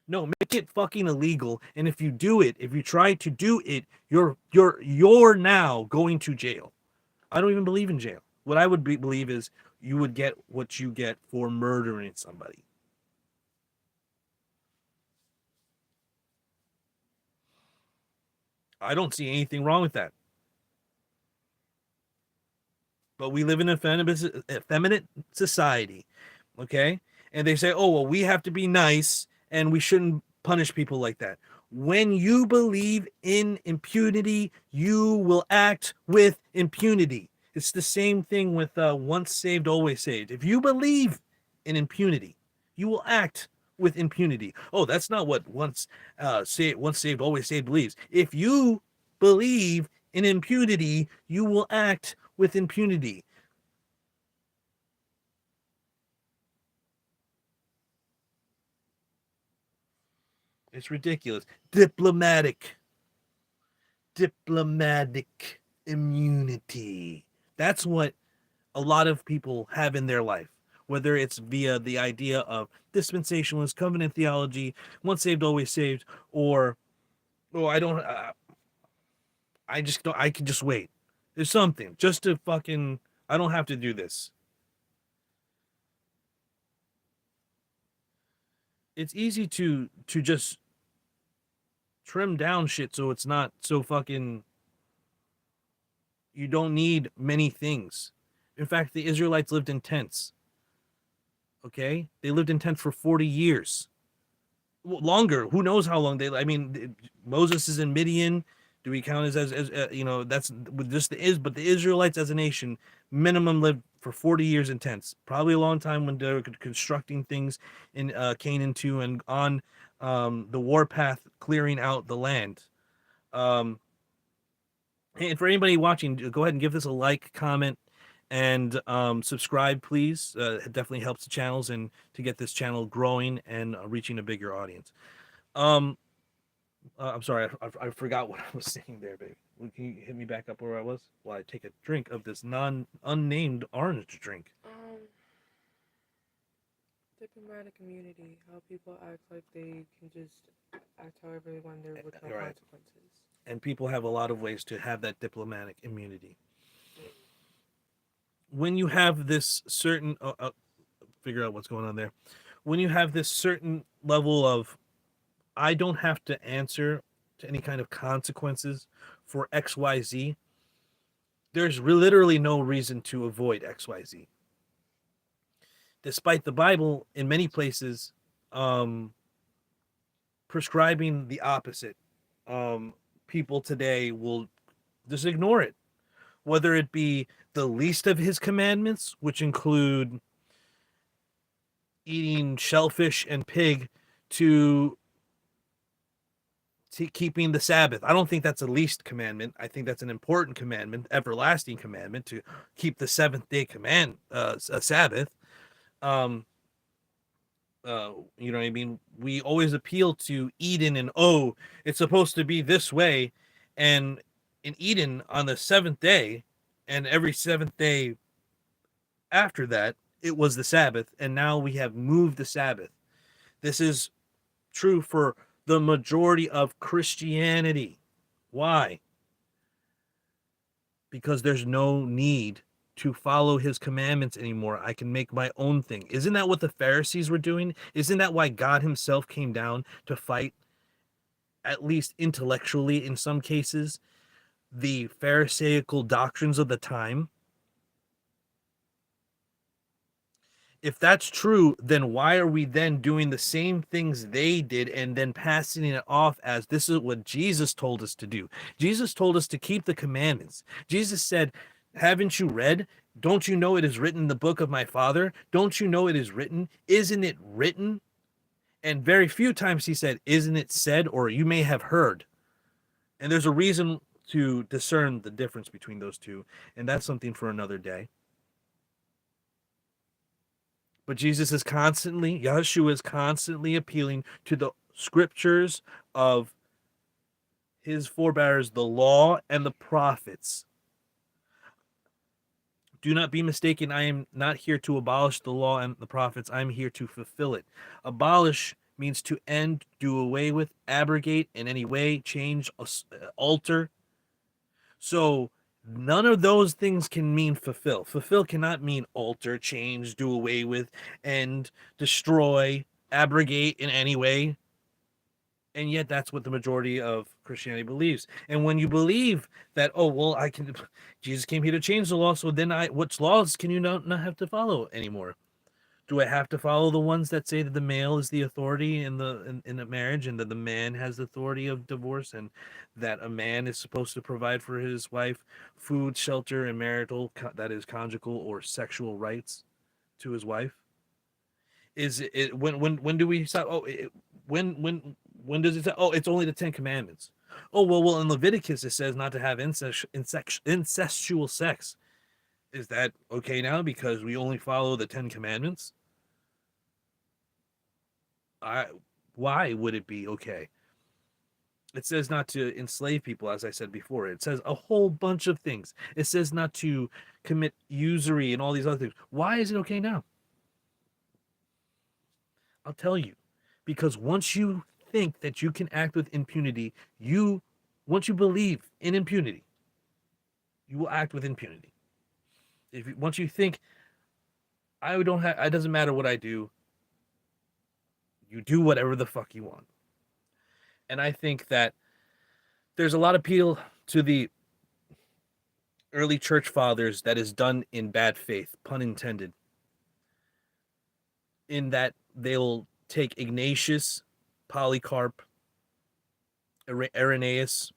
No, make it fucking illegal. And if you do it, if you try to do it, you're now going to jail. I don't even believe in jail. What I would believe is you would get what you get for murdering somebody. I don't see anything wrong with that. But we live in a feminine society, okay? And they say, oh, well, we have to be nice and we shouldn't punish people like that. When you believe in impunity, you will act with impunity. It's the same thing with once saved, always saved. If you believe in impunity, you will act with impunity. Oh, that's not what once saved, always saved believes. If you believe in impunity, you will act with impunity. It's ridiculous. Diplomatic immunity. That's what a lot of people have in their life, whether it's via the idea of dispensationalist covenant theology, once saved, always saved, or I don't, I just don't, I can just wait. There's something just to fucking, I don't have to do this. It's easy to just trim down shit so it's not so fucking, you don't need many things. In fact, the Israelites lived in tents. Okay? They lived in tents for 40 years. Longer. Who knows how long I mean, Moses is in Midian. Do we count as that's just but the Israelites as a nation minimum lived for 40 years in tents. Probably a long time when they were constructing things in Canaan too, and on the warpath clearing out the land. And for anybody watching, go ahead and give this a like, comment, and subscribe, please. It definitely helps the channels and to get this channel growing and reaching a bigger audience. I'm sorry, I forgot what I was saying there, baby. Can you hit me back up where I was while I take a drink of this unnamed orange drink? Diplomatic immunity, how people act like they can just act however they want there with no Right. consequences. And people have a lot of ways to have that diplomatic immunity. When you have this certain, figure out what's going on there. When you have this certain level of, I don't have to answer to any kind of consequences for XYZ, there's literally no reason to avoid XYZ. Despite the Bible, in many places, prescribing the opposite. People today will just ignore it, whether it be the least of his commandments, which include eating shellfish and pig, to keeping the Sabbath. I don't think that's a least commandment. I think that's an important commandment, everlasting commandment, to keep the seventh day a Sabbath. Um, you know what I mean? We always appeal to Eden and, oh, it's supposed to be this way. And in Eden on the seventh day, and every seventh day after that, it was the Sabbath. And now we have moved the Sabbath. This is true for the majority of Christianity. Why? Because there's no need to follow his commandments anymore. I can make my own thing. Isn't that what the Pharisees were doing? Isn't that why God himself came down to fight, at least intellectually in some cases, the Pharisaical doctrines of the time? If that's true, then why are we then doing the same things they did and then passing it off as this is what Jesus told us to do? Jesus told us to keep the commandments. Jesus said, haven't you read? Don't you know it is written in the book of my Father? Don't you know it is written? Isn't it written? And very few times he said, isn't it said, or you may have heard. And there's a reason to discern the difference between those two. And that's something for another day. But Jesus is constantly, Yahshua is constantly appealing to the scriptures of his forebears, the law and the prophets. Do not be mistaken. I am not here to abolish the law and the prophets. I am here to fulfill it. Abolish means to end, do away with, abrogate in any way, change, alter. So none of those things can mean fulfill. Fulfill cannot mean alter, change, do away with, end, destroy, abrogate in any way. And yet that's what the majority of Christianity believes. And when you believe that, oh, well, I can, Jesus came here to change the law, so then which laws can you not have to follow anymore? Do I have to follow the ones that say that the male is the authority in a marriage, and that the man has the authority of divorce, and that a man is supposed to provide for his wife food, shelter, and marital, that is conjugal or sexual rights to his wife? Is it when do we stop? Oh, when does it say? Oh, it's only the Ten Commandments. Oh, well in Leviticus it says not to have incestual sex. Is that okay now because we only follow the Ten Commandments? I Why would it be okay? It says not to enslave people, as I said before. It says a whole bunch of things. It says not to commit usury and all these other things. Why is it okay now? I'll tell you. Because once you think that you can act with impunity, once you believe in impunity, you will act with impunity. Once you think I don't have, it doesn't matter what I do, you do whatever the fuck you want. And I think that there's a lot of appeal to the early church fathers that is done in bad faith, pun intended, in that they'll take Ignatius, Polycarp, Irenaeus,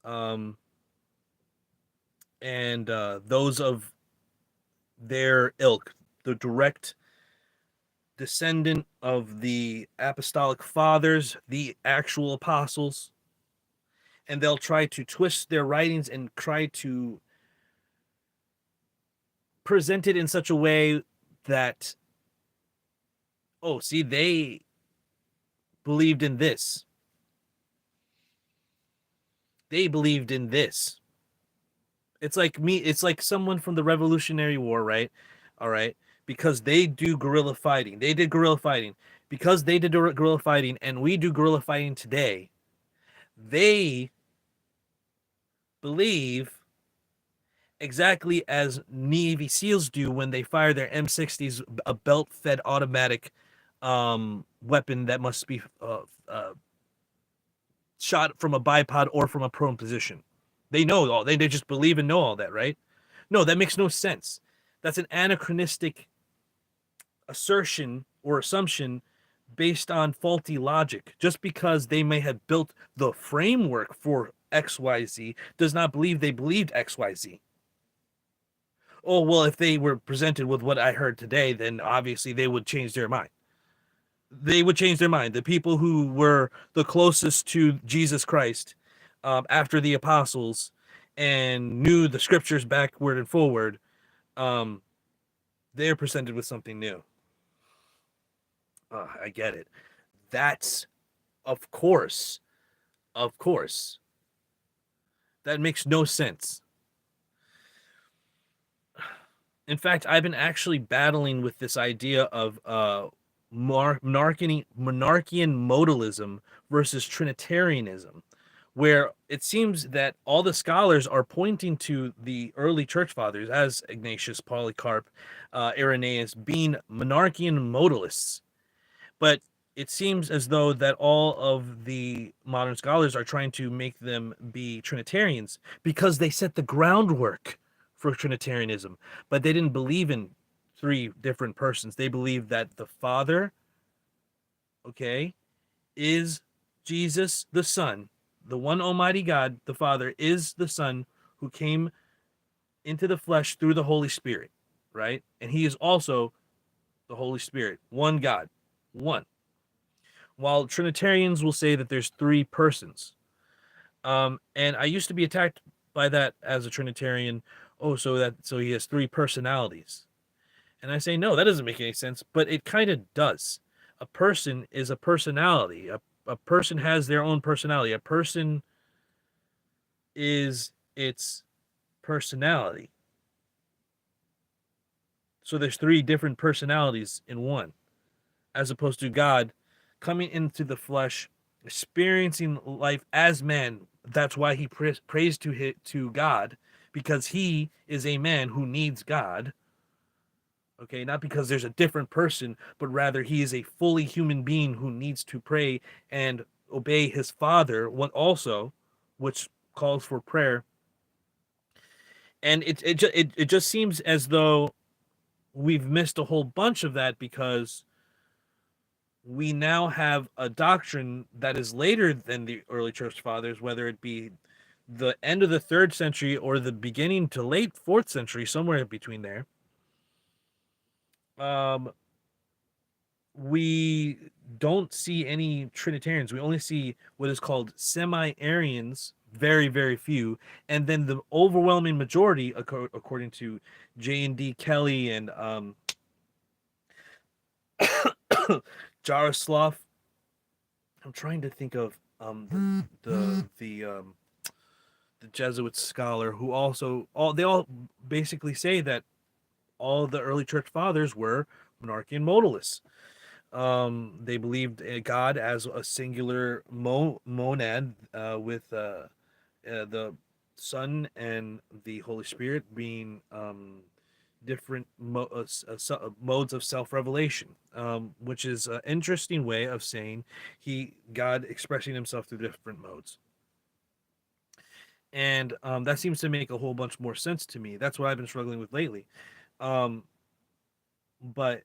um, and those of their ilk, the direct descendant of the apostolic fathers, the actual apostles, and they'll try to twist their writings and try to present it in such a way that, oh, see, they believed in this. They believed in this. It's like me, it's like someone from the Revolutionary War, right? All right. Because they do guerrilla fighting. They did guerrilla fighting. Because they did guerrilla fighting and we do guerrilla fighting today, they believe exactly as Navy SEALs do when they fire their M60s, a belt-fed automatic weapon that must be shot from a bipod or from a prone position. They know all. They just believe and know all that, right? No, that makes no sense. That's an anachronistic assertion or assumption based on faulty logic. Just because they may have built the framework for XYZ does not believe they believed XYZ. Oh, well, if they were presented with what I heard today, then obviously they would change their mind. They would change their mind. The people who were the closest to Jesus Christ after the apostles and knew the scriptures backward and forward, um, they're presented with something new. I get it. That's, of course, of course, that makes no sense. In fact, I've been actually battling with this idea of monarchian modalism versus Trinitarianism, where it seems that all the scholars are pointing to the early church fathers, as Ignatius, Polycarp, Irenaeus, being monarchian modalists. But it seems as though that all of the modern scholars are trying to make them be Trinitarians because they set the groundwork for Trinitarianism, but they didn't believe in three different persons. They believed that the Father, okay, is Jesus the Son. The one Almighty God, the Father, is the Son who came into the flesh through the Holy Spirit, right? And he is also the Holy Spirit, one God, one. While Trinitarians will say that there's three persons. And I used to be attacked by that as a Trinitarian. Oh, so he has three personalities. And I say, no, that doesn't make any sense, but it kind of does. A person is a personality. A person has their own personality. A person is its personality. So there's three different personalities in one, as opposed to God coming into the flesh, experiencing life as man. That's why he prays to God, because he is a man who needs God. Okay, not because there's a different person, but rather he is a fully human being who needs to pray and obey his Father. What also, which calls for prayer, and it just seems as though we've missed a whole bunch of that because we now have a doctrine that is later than the early church fathers, whether it be the end of the 3rd century or the beginning to late 4th century, somewhere in between there. Um, we don't see any Trinitarians. We only see what is called semi-Arians, very, very few, and then the overwhelming majority, according to J.N.D. Kelly and Jaroslav. I'm trying to think of the Jesuit scholar who also they all basically say that all the early church fathers were monarchian modalists. They believed God as a singular monad with the Son and the Holy Spirit being different modes of self-revelation, which is an interesting way of saying God expressing himself through different modes. And that seems to make a whole bunch more sense to me. That's what I've been struggling with lately. Um, but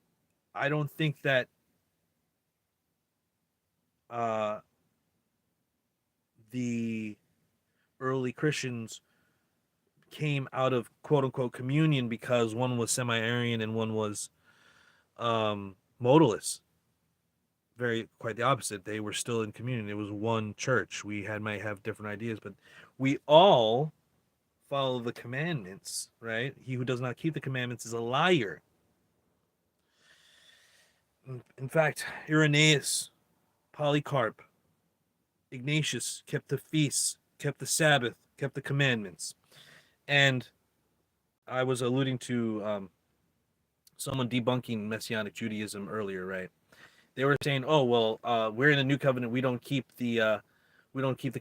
I don't think that uh, the early Christians came out of quote unquote communion because one was semi-Arian and one was modalist. Very quite the opposite. They were still in communion. It was one church. We might have different ideas, but we all follow the commandments, right? He who does not keep the commandments is a liar. In fact, Irenaeus, Polycarp, Ignatius kept the feasts, kept the Sabbath, kept the commandments. And I was alluding to someone debunking Messianic Judaism earlier, right? They were saying, "Oh, well, we're in the new covenant. We don't keep the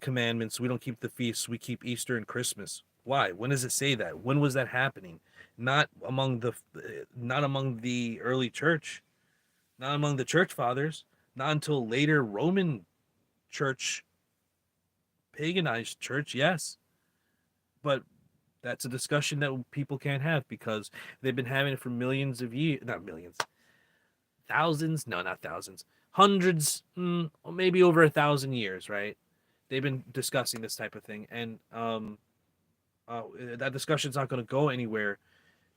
commandments. We don't keep the feasts. We keep Easter and Christmas." Why? When does it say that? When was that happening? Not among the early church, not among the church fathers, not until later Roman church, paganized church. Yes, but that's a discussion that people can't have because they've been having it for millions of years. Not millions, thousands. No, not thousands. Hundreds, maybe over 1,000 years. Right? They've been discussing this type of thing, and that discussion's not going to go anywhere.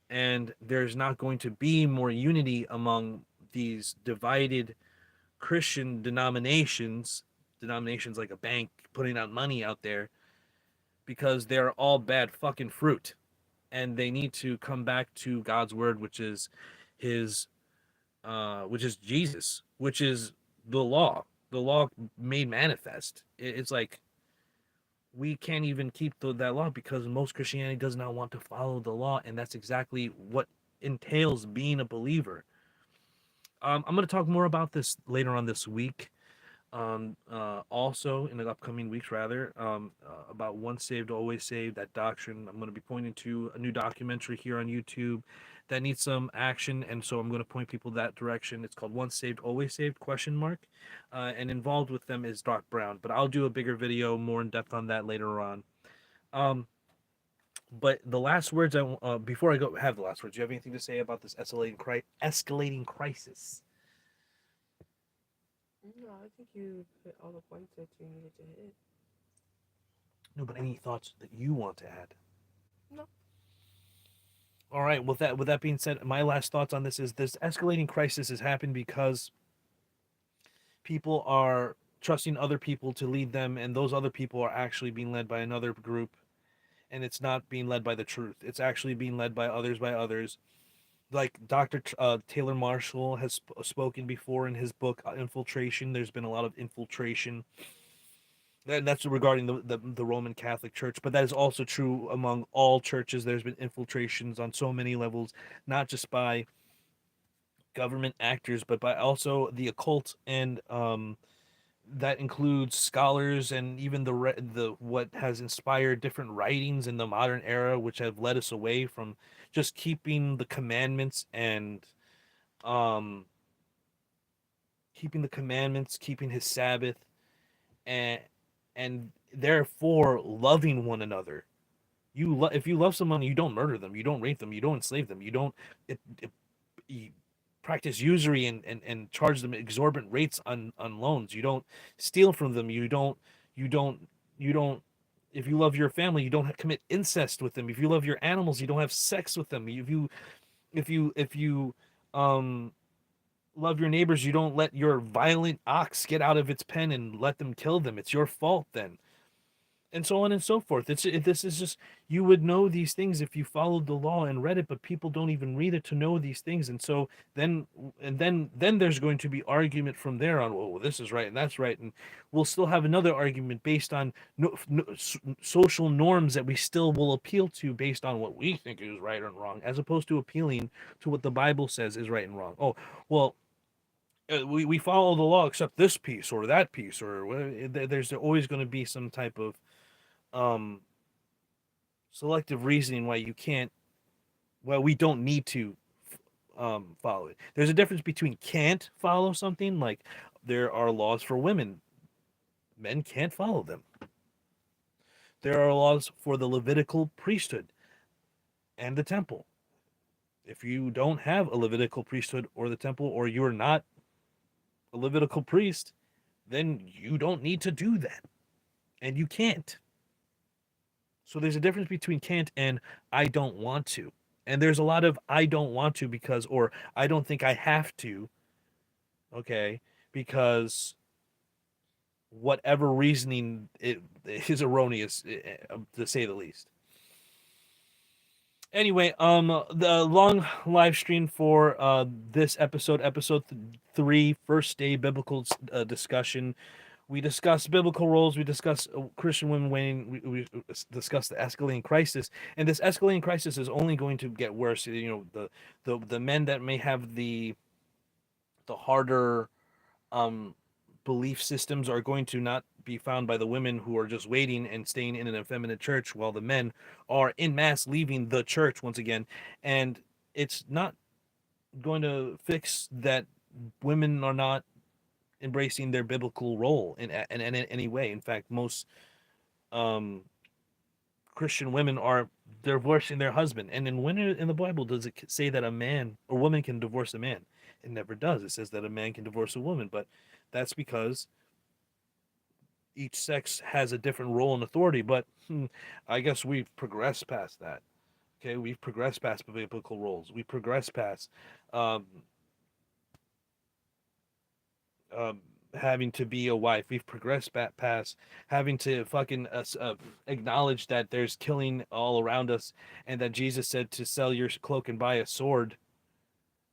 And there's not going to be more unity among these divided Christian denominations like a bank putting out money out there, because they're all bad fucking fruit. And they need to come back to God's word, which is his which is Jesus, which is the law made manifest. It's like we can't even keep that law because most Christianity does not want to follow the law, and that's exactly what entails being a believer. I'm going to talk more about this later on this week. Also in the upcoming weeks, rather, about once saved, always saved. That doctrine. I'm going to be pointing to a new documentary here on YouTube that needs some action, and so I'm going to point people that direction. It's called Once Saved, Always Saved? Question mark. And involved with them is Doc Brown, but I'll do a bigger video more in depth on that later on. Um, but the last words before I go have the last words. Do you have anything to say about this escalating crisis? No, I think you hit all the points that you needed to hit. No, but any thoughts that you want to add? No. All right. With that being said, my last thoughts on this is this escalating crisis has happened because people are trusting other people to lead them, and those other people are actually being led by another group, and it's not being led by the truth. It's actually being led by others. Like Dr. Taylor Marshall has spoken before in his book Infiltration. There's been a lot of infiltration, and that's regarding the Roman Catholic Church, but that is also true among all churches. There's been infiltrations on so many levels, not just by government actors, but by also the occult, and that includes scholars and even the what has inspired different writings in the modern era, which have led us away from just keeping the commandments and um keeping his Sabbath, and therefore loving one another. If you love someone, you don't murder them, you don't rape them, you don't enslave them, you don't you practice usury and charge them exorbitant rates on loans. You don't steal from them. You don't you don't if you love your family, you don't commit incest with them. If you love your animals, you don't have sex with them. If you um love your neighbors, you don't let your violent ox get out of its pen and let them kill them. It's your fault then, and so on and so forth. This is just, you would know these things if you followed the law and read it, but people don't even read it to know these things, and so then there's going to be argument from there on. Well, this is right and that's right, and we'll still have another argument based on social norms that we still will appeal to based on what we think is right and wrong, as opposed to appealing to what the Bible says is right and wrong. Oh, well, we follow the law except this piece or that piece, or there's always going to be some type of um selective reasoning why you can't, well, we don't need to follow it. There's a difference between can't follow something, like there are laws for women, men can't follow them. There are laws for the Levitical priesthood and the temple. If you don't have a Levitical priesthood or the temple, or you're not a Levitical priest, then you don't need to do that, and you can't. So there's a difference between can't and I don't want to. And there's a lot of I don't want to because, or I don't think I have to, okay, because whatever reasoning it is erroneous, to say the least. Anyway, the long live stream for this episode 3, first day biblical discussion. We discuss biblical roles. We discuss Christian women winning. We discuss the escalating crisis, and this escalating crisis is only going to get worse. You know, the men that may have the harder um, belief systems are going to not be found by the women who are just waiting and staying in an effeminate church, while the men are in mass leaving the church once again. And it's not going to fix that women are not embracing their biblical role in any way. In fact, most um, Christian women are divorcing their husband. And then when in the Bible does it say that a man or woman can divorce a man? It never does. It says that a man can divorce a woman, but that's because each sex has a different role and authority. But I guess we've progressed past that. Okay, we've progressed past biblical roles. We progressed past um, um, having to be a wife. We've progressed back past having to fucking acknowledge that there's killing all around us, and that Jesus said to sell your cloak and buy a sword.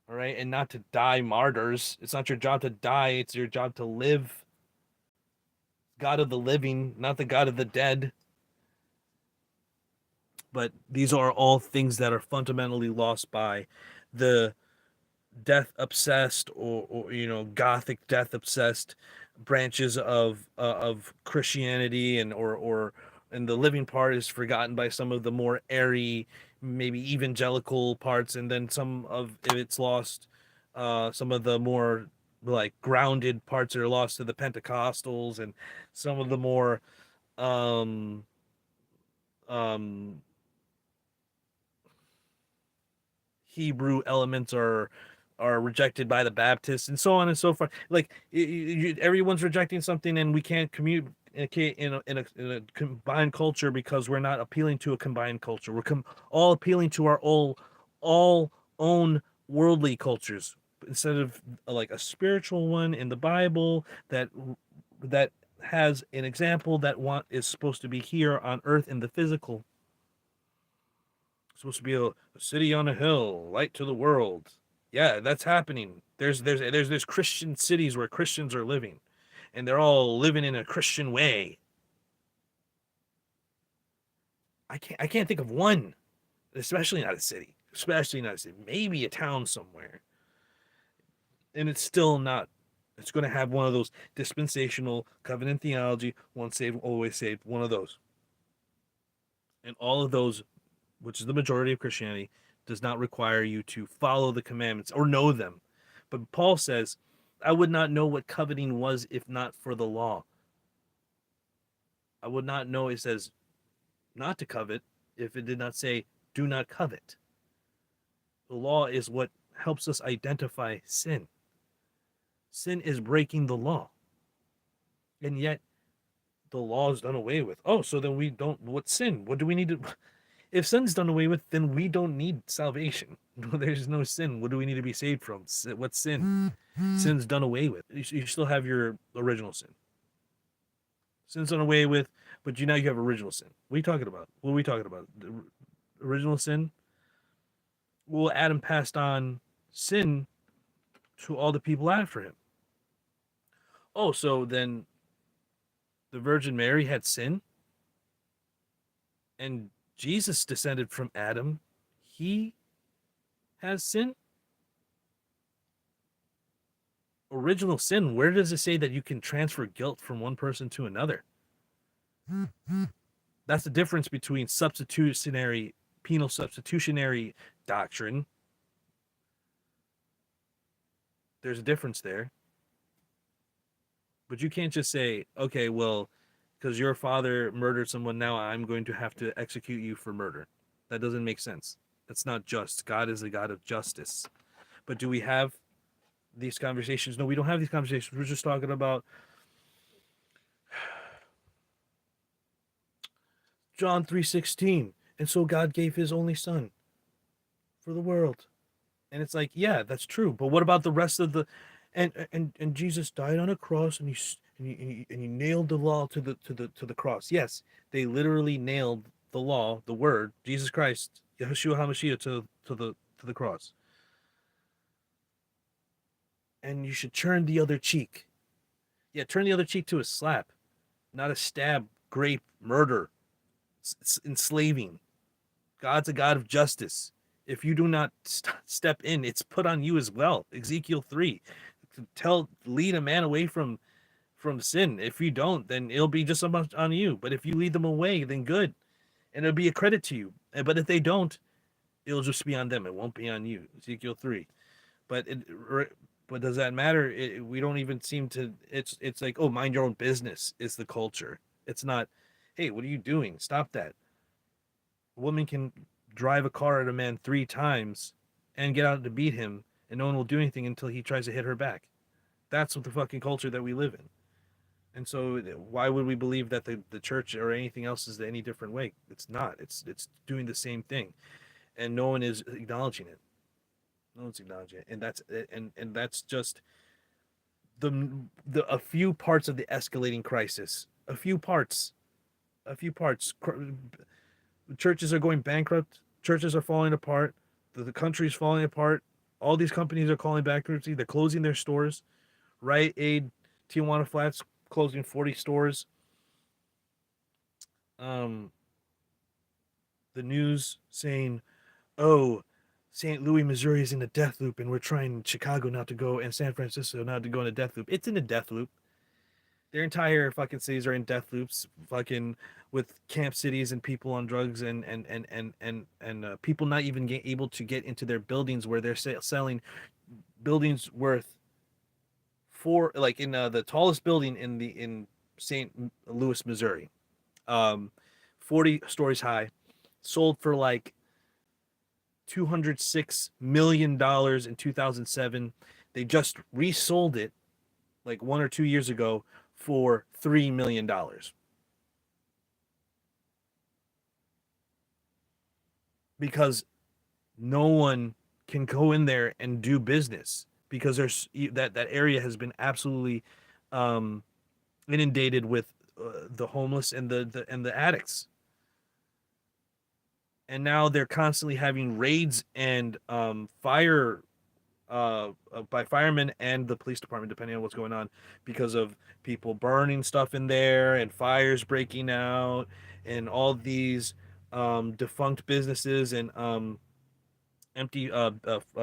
all right, and not to die martyrs. It's not your job to die, it's your job to live. God of the living, not the God of the dead. But these are all things that are fundamentally lost by the death obsessed, or gothic death obsessed branches of Christianity, and the living part is forgotten by some of the more airy, maybe evangelical parts, and then some of it's lost. Some of the more like grounded parts are lost to the Pentecostals, and some of the more um um Hebrew elements are rejected by the Baptists, and so on and so forth. Like everyone's rejecting something, and we can't communicate in a combined culture because we're not appealing to a combined culture. We're all appealing to our all own worldly cultures instead of like a spiritual one in the Bible that has an example that is supposed to be here on earth in the physical. It's supposed to be a city on a hill, light to the world. Yeah, that's happening. There's Christian cities where Christians are living, and they're all living in a Christian way. I can't think of one, especially not a city, especially not a city. Maybe a town somewhere, and it's still not. It's going to have one of those dispensational covenant theology, once saved, always saved. One of those, and all of those, which is the majority of Christianity, does not require you to follow the commandments or know them. But Paul says, I would not know what coveting was if not for the law. I would not know, it says, not to covet if it did not say, do not covet. The law is what helps us identify sin. Sin is breaking the law. And yet, the law is done away with. Oh, so then we don't, what's sin? What do we need to, if sin's done away with, then we don't need salvation. There's no sin. What do we need to be saved from? What's sin? Sin's done away with. You still have your original sin. Sin's done away with, but now you have original sin. What are you talking about? What are we talking about? The original sin? Well, Adam passed on sin to all the people after him. Oh, so then the Virgin Mary had sin? And Jesus descended from Adam. He has sin? Original sin, where does it say that you can transfer guilt from one person to another? That's the difference between substitutionary, penal substitutionary doctrine. There's a difference there. But you can't just say, okay, well, because your father murdered someone, now I'm going to have to execute you for murder. That doesn't make sense. That's not just. God is a God of justice. But do we have these conversations? No, we don't have these conversations. We're just talking about John 3:16. And so God gave his only son for the world. And it's like, yeah, that's true. But what about the rest of the and Jesus died on a cross, and he nailed the law to the cross. Yes, they literally nailed the law, the word, Jesus Christ, Yeshua HaMashiach, to the cross. And you should turn the other cheek. Yeah, turn the other cheek to a slap, not a stab, grape, murder, enslaving. God's a God of justice. If you do not step in, it's put on you as well. Ezekiel 3, lead a man away from sin. If you don't, then it'll be just so much on you. But if you lead them away, then good, and it'll be a credit to you. But if they don't, it'll just be on them. It won't be on you. Ezekiel 3. But does that matter? We don't even seem to. It's like, oh, mind your own business is the culture. It's not, hey, what are you doing? Stop that. A woman can drive a car at a man 3 times and get out to beat him, and no one will do anything until he tries to hit her back. That's what the fucking culture that we live in. And so why would we believe that the church or anything else is any different way? It's not. It's doing the same thing, and no one is acknowledging it. No one's acknowledging it, and that's just the a few parts of the escalating crisis. A few parts. Churches are going bankrupt. Churches are falling apart. The country's falling apart. All these companies are calling bankruptcy. They're closing their stores. Rite Aid, Tijuana Flats closing 40 stores. Um, the news saying, "Oh, St. Louis, Missouri is in a death loop, and we're trying Chicago not to go and San Francisco not to go in a death loop." It's in a death loop. Their entire fucking cities are in death loops, fucking with camp cities and people on drugs and people not even able to get into their buildings where they're selling buildings worth for like in the tallest building in St. Louis, Missouri, um, 40 stories high, sold for like $206 million in 2007. They just resold it like 1 or 2 years ago for $3 million because no one can go in there and do business because that area has been absolutely um, inundated with the homeless and the addicts, and now they're constantly having raids and fire by firemen and the police department, depending on what's going on, because of people burning stuff in there and fires breaking out and all these defunct businesses and empty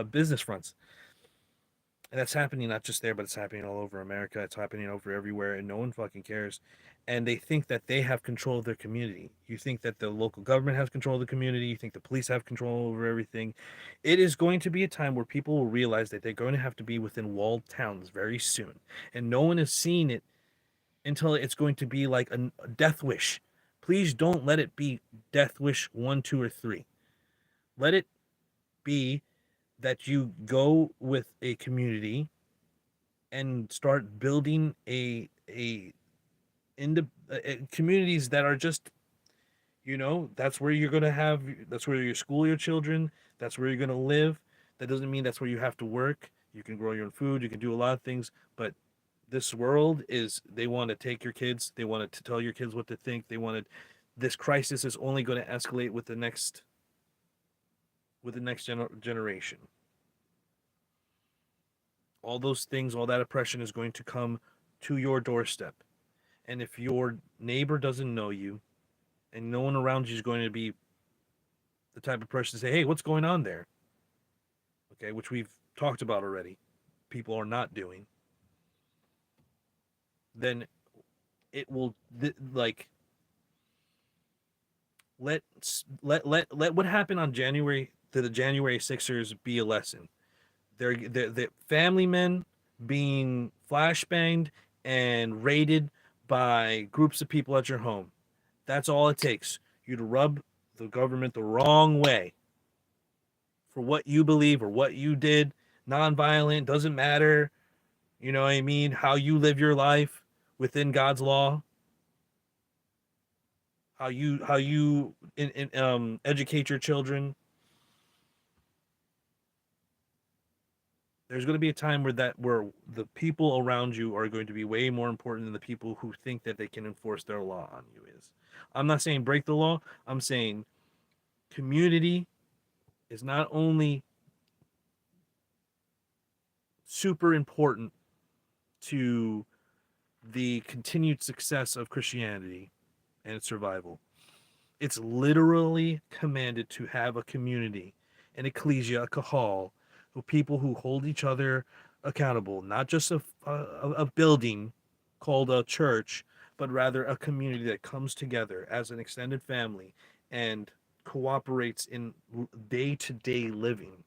business fronts. And that's happening not just there, but it's happening all over America. It's happening over everywhere, and no one fucking cares. And they think that they have control of their community. You think that the local government has control of the community. You think the police have control over everything. It is going to be a time where people will realize that they're going to have to be within walled towns very soon. And no one is seeing it until it's going to be like a death wish. Please don't let it be death wish one, two, or three. Let it be that you go with a community and start building a into communities that are just, that's where you're going to have, that's where you school your children, that's where you're going to live. That doesn't mean that's where you have to work. You can grow your own food, you can do a lot of things, but this world is, they want to take your kids, they want to tell your kids what to think, they want to, this crisis is only going to escalate with the next generation. All those things, all that oppression is going to come to your doorstep. And if your neighbor doesn't know you and no one around you is going to be the type of person to say, "Hey, what's going on there?" Okay, which we've talked about already, people are not doing, then it will like let let what happened on January to the January Sixers be a lesson. They're family men being flashbanged and raided by groups of people at your home. That's all it takes. You to rub the government the wrong way for what you believe or what you did. Nonviolent, doesn't matter. You know what I mean? How you live your life within God's law, how you educate your children. There's going to be a time where the people around you are going to be way more important than the people who think that they can enforce their law on you is. I'm not saying break the law. I'm saying community is not only super important to the continued success of Christianity and its survival. It's literally commanded to have a community, an ecclesia, a kahal, of people who hold each other accountable, not just a building called a church, but rather a community that comes together as an extended family and cooperates in day-to-day living.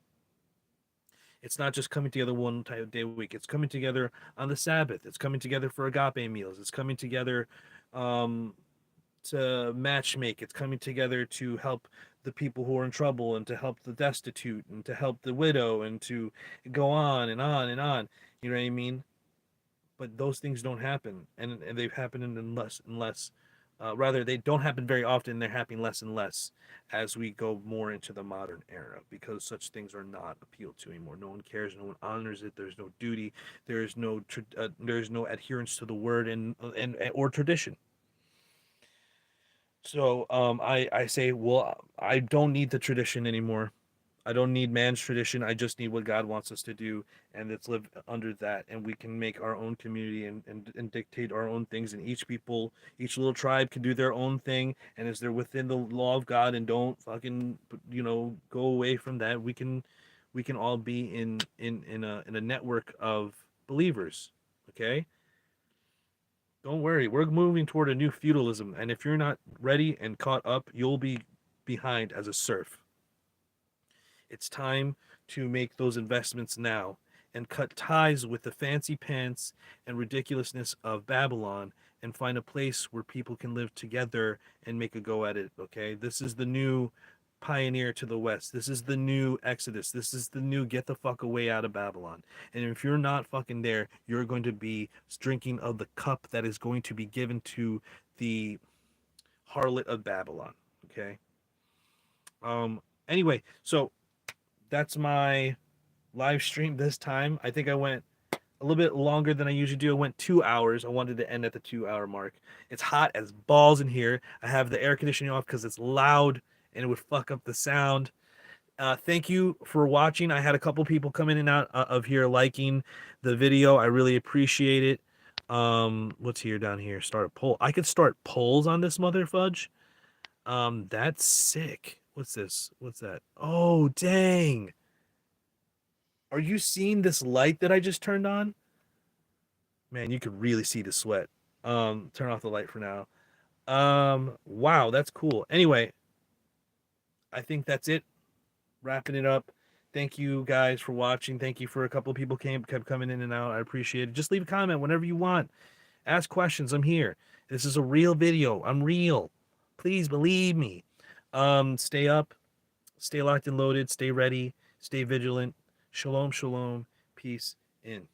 It's not just coming together one type of day a week. It's coming together on the Sabbath. It's coming together for agape meals. It's coming together um, to matchmake. It's coming together to help the people who are in trouble and to help the destitute and to help the widow and to go on and on and on. You know what I mean? But those things don't happen, and they've happened in less and less. Rather, they don't happen very often. They're happening less and less as we go more into the modern era because such things are not appealed to anymore. No one cares. No one honors it. There's no duty. There's no adherence to the word and or tradition. So I say, well, I don't need the tradition anymore. I don't need man's tradition. I just need what God wants us to do, and let's live under that. And we can make our own community and dictate our own things. And each little tribe can do their own thing. And as they're within the law of God and don't fucking, go away from that, we can all be in a network of believers. Okay, don't worry. We're moving toward a new feudalism, and if you're not ready and caught up, you'll be behind as a serf. It's time to make those investments now and cut ties with the fancy pants and ridiculousness of Babylon and find a place where people can live together and make a go at it. Okay. This is the new pioneer to the west. This is the new Exodus. This is the new get the fuck away out of Babylon. And if you're not fucking there, you're going to be drinking of the cup that is going to be given to the harlot of Babylon. Okay. Anyway, so that's my live stream this time. I think I went a little bit longer than I usually do. I went 2 hours. I wanted to end at the 2 hour mark. It's hot as balls in here. I have the air conditioning off because it's loud and it would fuck up the sound. Thank you for watching. I had a couple people come in and out of here liking the video. I really appreciate it. What's here down here? Start a poll. I could start polls on this mother fudge. That's sick. What's this? What's that? Oh, dang. Are you seeing this light that I just turned on? Man, you could really see the sweat. Turn off the light for now. Wow, that's cool. Anyway, I think that's it. Wrapping it up. Thank you guys for watching. Thank you for a couple of people kept coming in and out. I appreciate it. Just leave a comment whenever you want. Ask questions. I'm here. This is a real video. I'm real. Please believe me. Stay up, stay locked and loaded, stay ready, stay vigilant. Shalom, shalom, peace in.